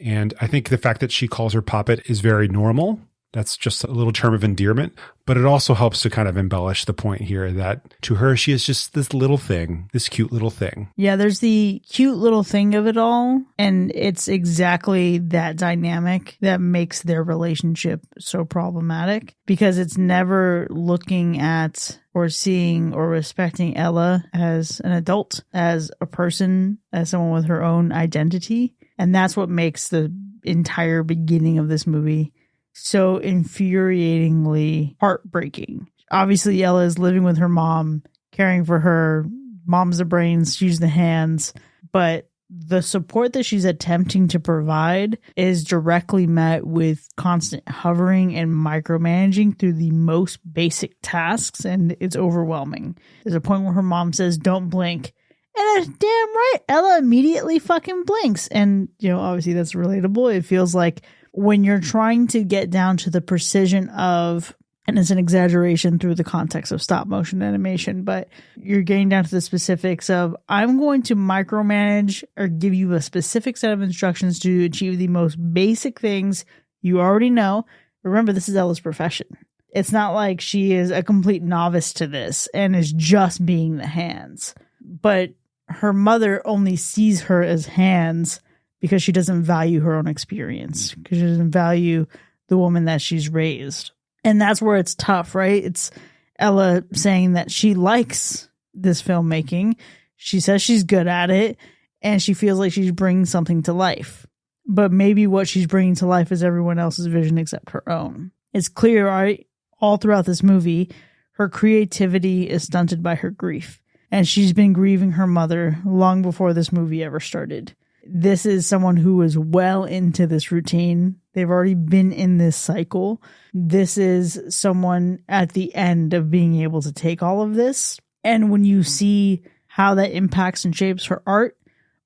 And I think the fact that she calls her puppet is very normal. That's just a little term of endearment, but it also helps to kind of embellish the point here that to her, she is just this little thing, this cute little thing. Yeah, there's the cute little thing of it all. And it's exactly that dynamic that makes their relationship so problematic because it's never looking at or seeing or respecting Ella as an adult, as a person, as someone with her own identity. And that's what makes the entire beginning of this movie so infuriatingly heartbreaking. Obviously, Ella is living with her mom, caring for her. Mom's the brains, she's the hands. But the support that she's attempting to provide is directly met with constant hovering and micromanaging through the most basic tasks, and it's overwhelming. There's a point where her mom says, "Don't blink." And that's damn right, Ella immediately fucking blinks. And, obviously that's relatable. It feels like when you're trying to get down to the precision of, and it's an exaggeration through the context of stop motion animation, but you're getting down to the specifics of, I'm going to micromanage or give you a specific set of instructions to achieve the most basic things you already know. Remember, this is Ella's profession. It's not like she is a complete novice to this and is just being the hands. But her mother only sees her as hands because she doesn't value her own experience, because she doesn't value the woman that she's raised. And that's where it's tough, right? It's Ella saying that she likes this filmmaking. She says she's good at it, and she feels like she's bringing something to life. But maybe what she's bringing to life is everyone else's vision except her own. It's clear, right, all throughout this movie, her creativity is stunted by her grief. And she's been grieving her mother long before this movie ever started. This is someone who is well into this routine. They've already been in this cycle. This is someone at the end of being able to take all of this. And when you see how that impacts and shapes her art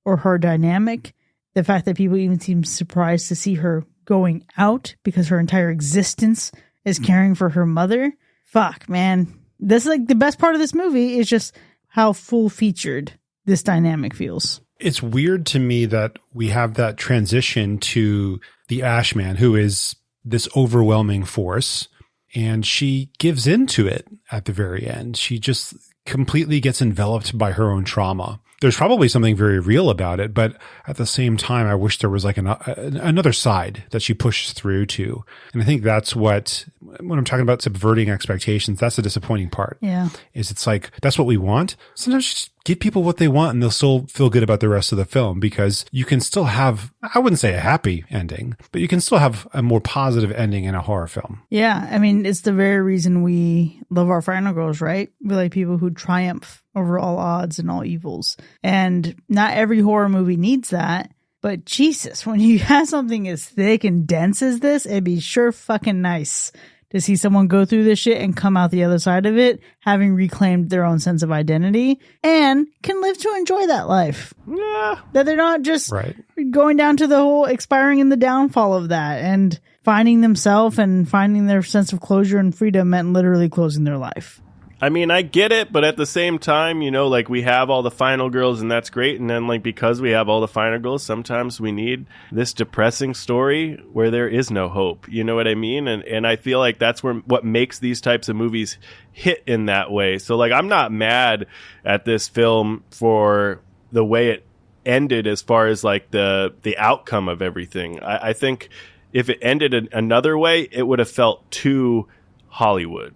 or her dynamic, the fact that people even seem surprised to see her going out because her entire existence is caring for her mother. Fuck, man. This is like the best part of this movie is just how full featured this dynamic feels. It's weird to me that we have that transition to the Ashman, who is this overwhelming force, and she gives into it at the very end. She just completely gets enveloped by her own trauma. There's probably something very real about it, but at the same time, I wish there was like another side that she pushes through to. And I think that's when I'm talking about subverting expectations, that's the disappointing part. Yeah. It's like, that's what we want. Sometimes just give people what they want and they'll still feel good about the rest of the film, because you can still have, I wouldn't say a happy ending, but you can still have a more positive ending in a horror film. Yeah. I mean, it's the very reason we love our final girls, right? We like people who triumph over all odds and all evils. And not every horror movie needs that. But Jesus, when you have something as thick and dense as this, it'd be sure fucking nice to see someone go through this shit and come out the other side of it, having reclaimed their own sense of identity and can live to enjoy that life. Yeah. That they're not just right. going down to the whole expiring and the downfall of that, and finding themselves and finding their sense of closure and freedom meant literally closing their life. I mean, I get it, but at the same time, you know, like we have all the final girls and that's great. And then like, because we have all the final girls, sometimes we need this depressing story where there is no hope. You know what I mean? And I feel like that's what makes these types of movies hit in that way. So like, I'm not mad at this film for the way it ended as far as like the outcome of everything. I think if it ended another way, it would have felt too Hollywood.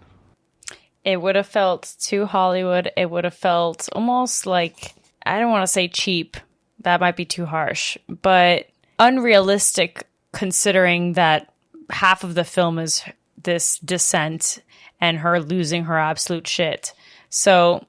It would have felt too Hollywood. It would have felt almost like, I don't want to say cheap. That might be too harsh, but unrealistic, considering that half of the film is this descent and her losing her absolute shit. So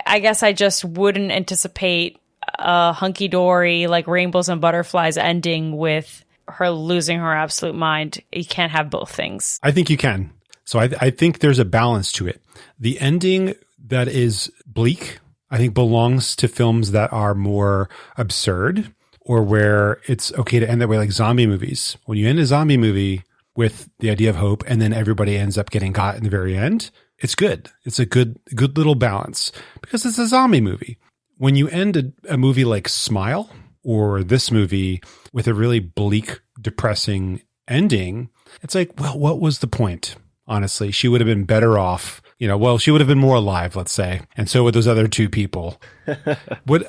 I guess I just wouldn't anticipate a hunky-dory, like rainbows and butterflies ending with her losing her absolute mind. You can't have both things. I think you can. So I think there's a balance to it. The ending that is bleak, I think, belongs to films that are more absurd or where it's okay to end that way, like zombie movies. When you end a zombie movie with the idea of hope and then everybody ends up getting got in the very end, it's good. It's a good little balance because it's a zombie movie. When you end a movie like Smile or this movie with a really bleak, depressing ending, it's like, well, what was the point? Honestly, she would have been better off, she would have been more alive, let's say. And so would those other two people.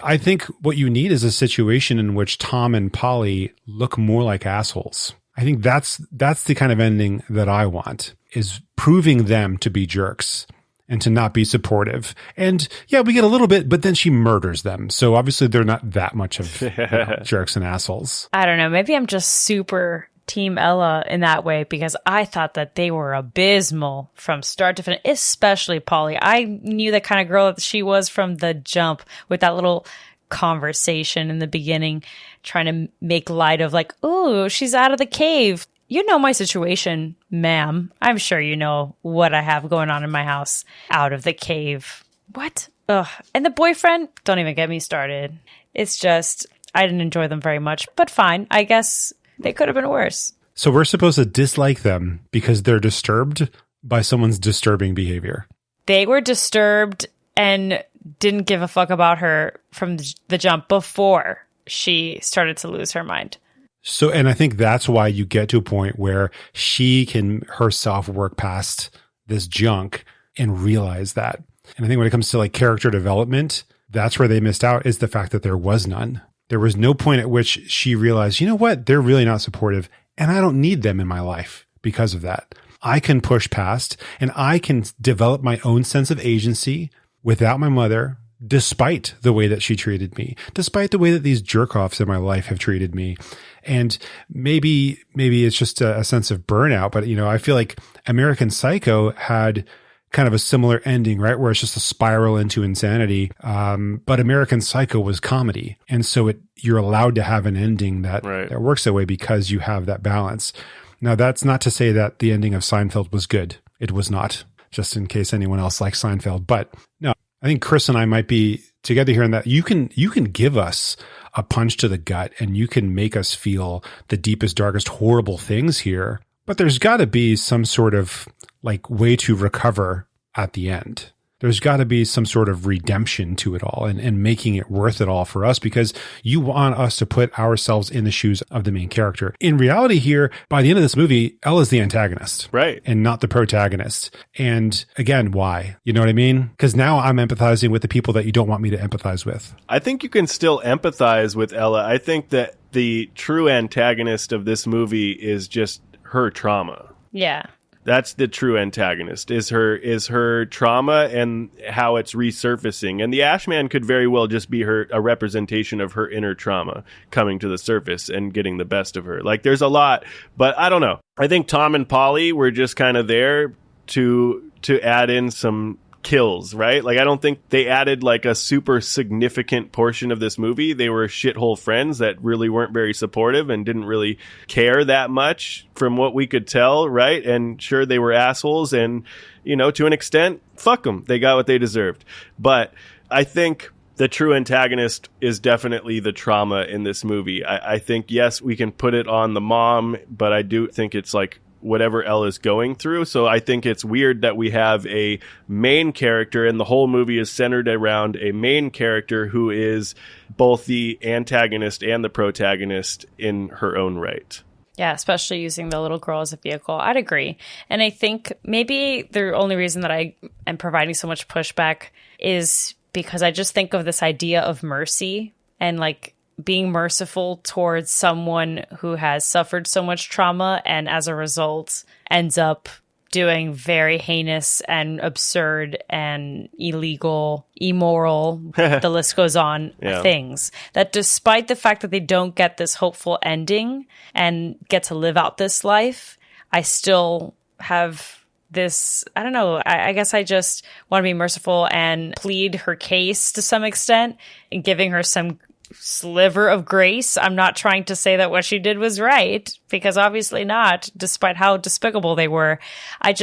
I think what you need is a situation in which Tom and Polly look more like assholes. I think that's the kind of ending that I want, is proving them to be jerks and to not be supportive. And yeah, we get a little bit, but then she murders them. So obviously they're not that much of jerks and assholes. I don't know. Maybe I'm just super Team Ella in that way because I thought that they were abysmal from start to finish, especially Polly. I knew the kind of girl that she was from the jump, with that little conversation in the beginning, trying to make light of like, oh, she's out of the cave. You know my situation, ma'am. I'm sure you know what I have going on in my house. Out of the cave. What? Ugh. And the boyfriend? Don't even get me started. It's just, I didn't enjoy them very much, but fine. I guess they could have been worse. So we're supposed to dislike them because they're disturbed by someone's disturbing behavior. They were disturbed and didn't give a fuck about her from the jump before she started to lose her mind. So, and I think that's why you get to a point where she can herself work past this junk and realize that. And I think when it comes to like character development, that's where they missed out, is the fact that there was none. There was no point at which she realized, you know what, they're really not supportive and I don't need them in my life because of that. I can push past and I can develop my own sense of agency without my mother, despite the way that she treated me, despite the way that these jerk-offs in my life have treated me. And maybe it's just a sense of burnout, but I feel like American Psycho had kind of a similar ending, right? Where it's just a spiral into insanity. But American Psycho was comedy. And so you're allowed to have an ending that works that way because you have that balance. Now, that's not to say that the ending of Seinfeld was good. It was not, just in case anyone else likes Seinfeld. But no, I think Chris and I might be together here in that you can give us a punch to the gut and you can make us feel the deepest, darkest, horrible things here. But there's got to be some sort of like way to recover at the end. There's got to be some sort of redemption to it all and making it worth it all for us, because you want us to put ourselves in the shoes of the main character. In reality here, by the end of this movie, Ella's the antagonist. Right. And not the protagonist. And again, why? You know what I mean? Because now I'm empathizing with the people that you don't want me to empathize with. I think you can still empathize with Ella. I think that the true antagonist of this movie is just her trauma. Yeah. That's the true antagonist, is her trauma and how it's resurfacing. And the Ashman could very well just be a representation of her inner trauma coming to the surface and getting the best of her. Like, there's a lot, but I don't know. I think Tom and Polly were just kind of there to add in some kills, right? Like, I don't think they added like a super significant portion of this movie. They were shithole friends that really weren't very supportive and didn't really care that much from what we could tell, right? And sure, they were assholes and, to an extent, fuck them. They got what they deserved. But I think the true antagonist is definitely the trauma in this movie. I think, yes, we can put it on the mom, but I do think it's like whatever Elle is going through. So I think it's weird that we have a main character and the whole movie is centered around a main character who is both the antagonist and the protagonist in her own right. Yeah, especially using the little girl as a vehicle. I'd agree. And I think maybe the only reason that I am providing so much pushback is because I just think of this idea of mercy and like being merciful towards someone who has suffered so much trauma and as a result ends up doing very heinous and absurd and illegal, immoral, the list goes on, things. That despite the fact that they don't get this hopeful ending and get to live out this life, I still have this, I don't know, I guess I just want to be merciful and plead her case to some extent and giving her some sliver of grace. I'm not trying to say that what she did was right, because obviously not, despite how despicable they were. I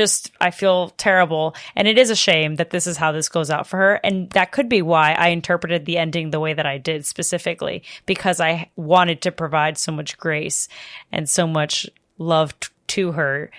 feel terrible. And it is a shame that this is how this goes out for her. And that could be why I interpreted the ending the way that I did specifically, because I wanted to provide so much grace and so much love to her,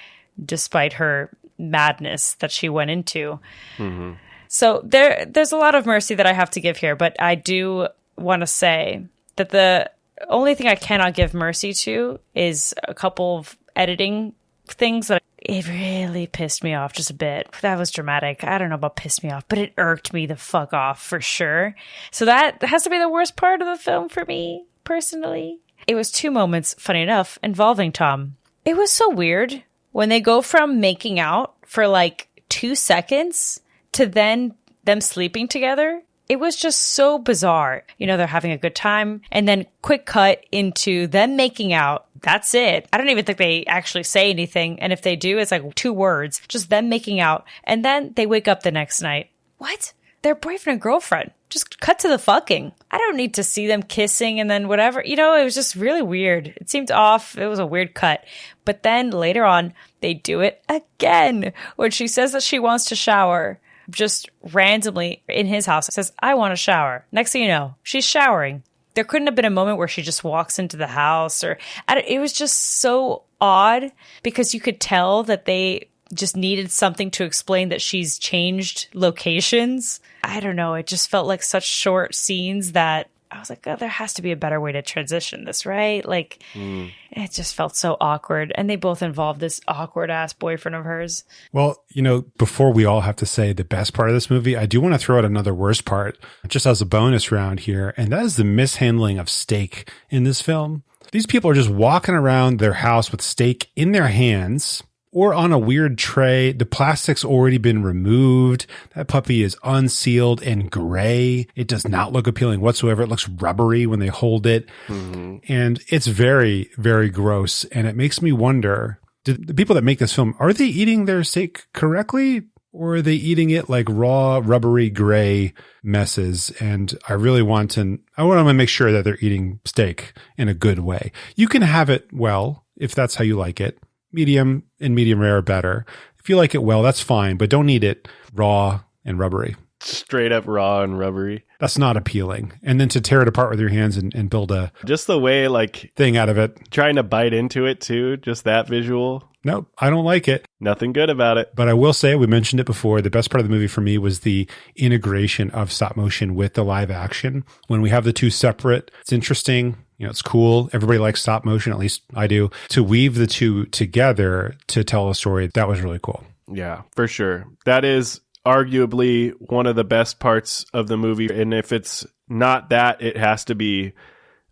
despite her madness that she went into. Mm-hmm. So there's a lot of mercy that I have to give here, but I do want to say that the only thing I cannot give mercy to is a couple of editing things that it really pissed me off just a bit. That was dramatic. I don't know about pissed me off, but it irked me the fuck off for sure. So that has to be the worst part of the film for me, personally. It was 2 moments, funny enough, involving Tom. It was so weird when they go from making out for like 2 seconds to then them sleeping together. It was just so bizarre. You know, they're having a good time and then quick cut into them making out. That's it. I don't even think they actually say anything. And if they do, it's like 2 words, just them making out. And then they wake up the next night. What? They're boyfriend and girlfriend. Just cut to the fucking. I don't need to see them kissing and then whatever. You know, it was just really weird. It seemed off. It was a weird cut. But then later on, they do it again when she says that she wants to shower. Just randomly in his house, says, I want to shower. Next thing you know, she's showering. There couldn't have been a moment where she just walks into the house it was just so odd because you could tell that they just needed something to explain that she's changed locations. I don't know. It just felt like such short scenes that I was like, oh, there has to be a better way to transition this, right? Like, It just felt so awkward. And they both involved this awkward ass boyfriend of hers. Well, you know, before we all have to say the best part of this movie, I do want to throw out another worst part, just as a bonus round here. And that is the mishandling of steak in this film. These people are just walking around their house with steak in their hands or on a weird tray. The plastic's already been removed. That puppy is unsealed and gray. It does not look appealing whatsoever. It looks rubbery when they hold it. Mm-hmm. And it's very, very gross. And it makes me wonder, did the people that make this film, are they eating their steak correctly? Or are they eating it like raw, rubbery, gray messes? And I want to make sure that they're eating steak in a good way. You can have it well, if that's how you like it. Medium and medium rare are better. If you like it well, that's fine, but don't eat it raw and rubbery. Straight up raw and rubbery. That's not appealing. And then to tear it apart with your hands and build a just the way like thing out of it. Trying to bite into it too, just that visual. Nope, I don't like it. Nothing good about it. But I will say, we mentioned it before, the best part of the movie for me was the integration of stop motion with the live action. When we have the two separate, it's interesting. You know, it's cool. Everybody likes stop motion, at least I do. To weave the two together to tell a story, that was really cool. Yeah, for sure. That is arguably one of the best parts of the movie. And if it's not that, it has to be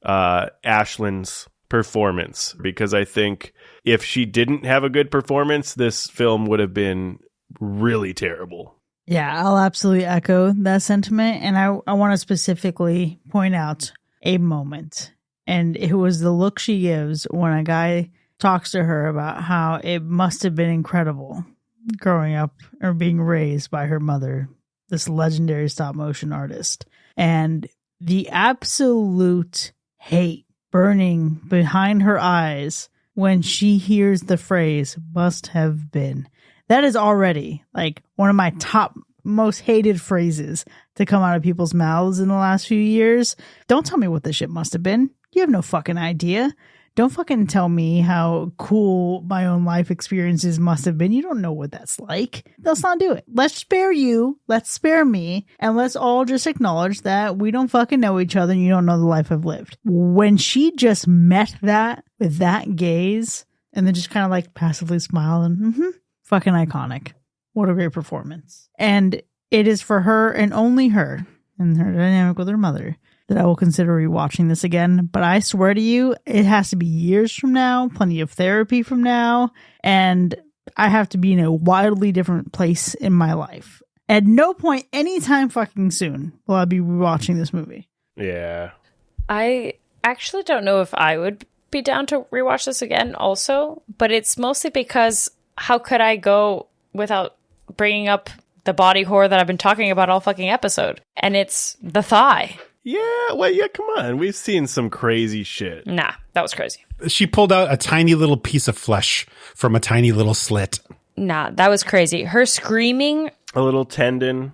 Ashlyn's performance. Because I think if she didn't have a good performance, this film would have been really terrible. Yeah, I'll absolutely echo that sentiment. And I want to specifically point out a moment. And it was the look she gives when a guy talks to her about how it must have been incredible growing up or being raised by her mother, this legendary stop motion artist. And the absolute hate burning behind her eyes when she hears the phrase must have been. That is already like one of my top most hated phrases to come out of people's mouths in the last few years. Don't tell me what this shit must have been. You have no fucking idea. Don't fucking tell me how cool my own life experiences must have been. You don't know what that's like. Let's not do it. Let's spare you. Let's spare me. And let's all just acknowledge that we don't fucking know each other and you don't know the life I've lived. When she just met that with that gaze and then just kind of like passively smiled and fucking iconic. What a great performance. And it is for her and only her and her dynamic with her mother that I will consider rewatching this again. But I swear to you, it has to be years from now, plenty of therapy from now, and I have to be in a wildly different place in my life. At no point, anytime fucking soon, will I be rewatching this movie. Yeah. I actually don't know if I would be down to rewatch this again also, but it's mostly because how could I go without bringing up the body horror that I've been talking about all fucking episode? And it's the thigh. Yeah, well, yeah, come on. We've seen some crazy shit. Nah, that was crazy. She pulled out a tiny little piece of flesh from a tiny little slit. Nah, that was crazy. Her screaming. A little tendon.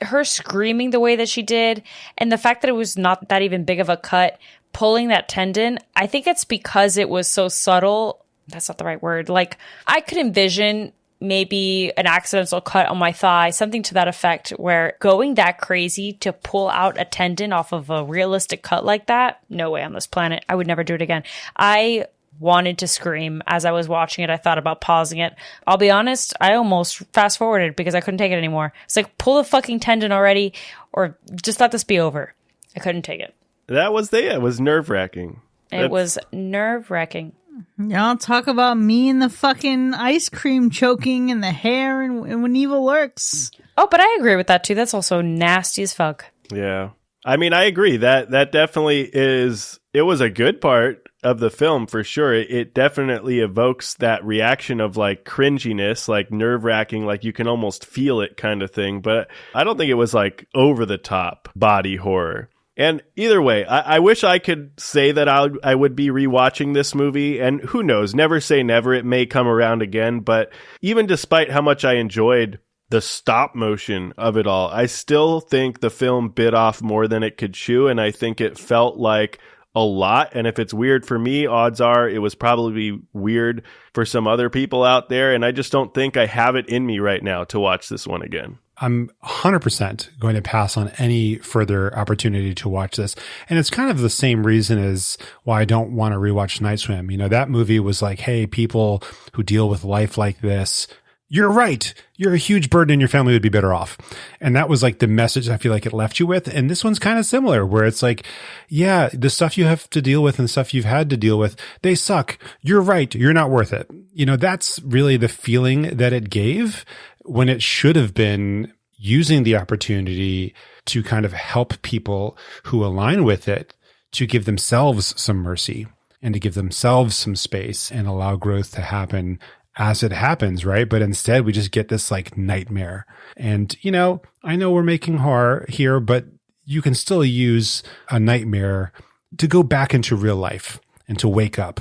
Her screaming the way that she did, and the fact that it was not that even big of a cut, pulling that tendon, I think it's because it was so subtle. That's not the right word. Like, I could envision maybe an accidental cut on my thigh, something to that effect, where going that crazy to pull out a tendon off of a realistic cut like that, no way on this planet. I would never do it again. I wanted to scream as I was watching it. I thought about pausing it. I'll be honest, I almost fast forwarded because I couldn't take it anymore. It's like, pull the fucking tendon already, or just let this be over. I couldn't take it. It was nerve-wracking. It was nerve-wracking. Y'all talk about me and the fucking ice cream choking and the hair and when evil lurks. Oh, but I agree with that too. That's also nasty as fuck. Yeah. I mean, I agree. That definitely is, it was a good part of the film for sure. It definitely evokes that reaction of like cringiness, like nerve-wracking, like you can almost feel it kind of thing. But I don't think it was like over the top body horror. And either way, I wish I could say that I would be rewatching this movie, and who knows, never say never, it may come around again, but even despite how much I enjoyed the stop motion of it all, I still think the film bit off more than it could chew, and I think it felt like a lot, and if it's weird for me, odds are it was probably weird for some other people out there, and I just don't think I have it in me right now to watch this one again. I'm 100% going to pass on any further opportunity to watch this. And it's kind of the same reason as why I don't want to rewatch Night Swim. You know, that movie was like, hey, people who deal with life like this, you're right. You're a huge burden and your family would be better off. And that was like the message I feel like it left you with. And this one's kind of similar, where it's like, yeah, the stuff you have to deal with and the stuff you've had to deal with, they suck. You're right. You're not worth it. You know, that's really the feeling that it gave, when it should have been using the opportunity to kind of help people who align with it to give themselves some mercy and to give themselves some space and allow growth to happen as it happens, right? But instead, we just get this like nightmare. And, you know, I know we're making horror here, but you can still use a nightmare to go back into real life and to wake up.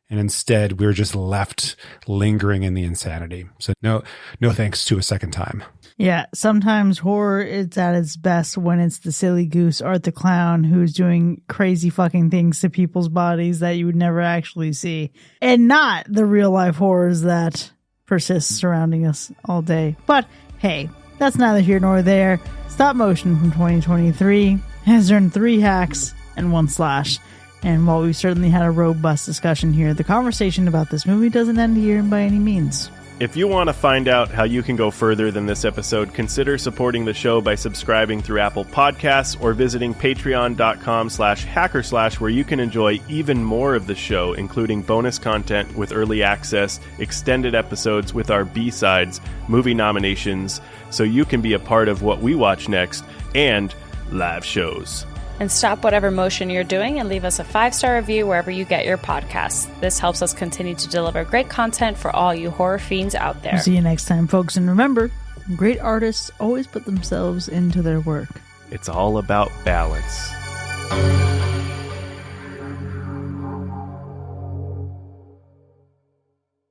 And instead, we're just left lingering in the insanity. So no thanks to a second time. Yeah, sometimes horror is at its best when it's the silly goose Art the Clown who's doing crazy fucking things to people's bodies that you would never actually see. And not the real life horrors that persist surrounding us all day. But hey, that's neither here nor there. Stop Motion from 2023 has earned 3 hacks and 1 slash. And while we've certainly had a robust discussion here, the conversation about this movie doesn't end here by any means. If you want to find out how you can go further than this episode, consider supporting the show by subscribing through Apple Podcasts or visiting patreon.com/hackerslash, where you can enjoy even more of the show, including bonus content with early access, extended episodes with our B-sides, movie nominations, so you can be a part of what we watch next, and live shows. And stop whatever motion you're doing and leave us a 5-star review wherever you get your podcasts. This helps us continue to deliver great content for all you horror fiends out there. See you next time, folks. And remember, great artists always put themselves into their work. It's all about balance.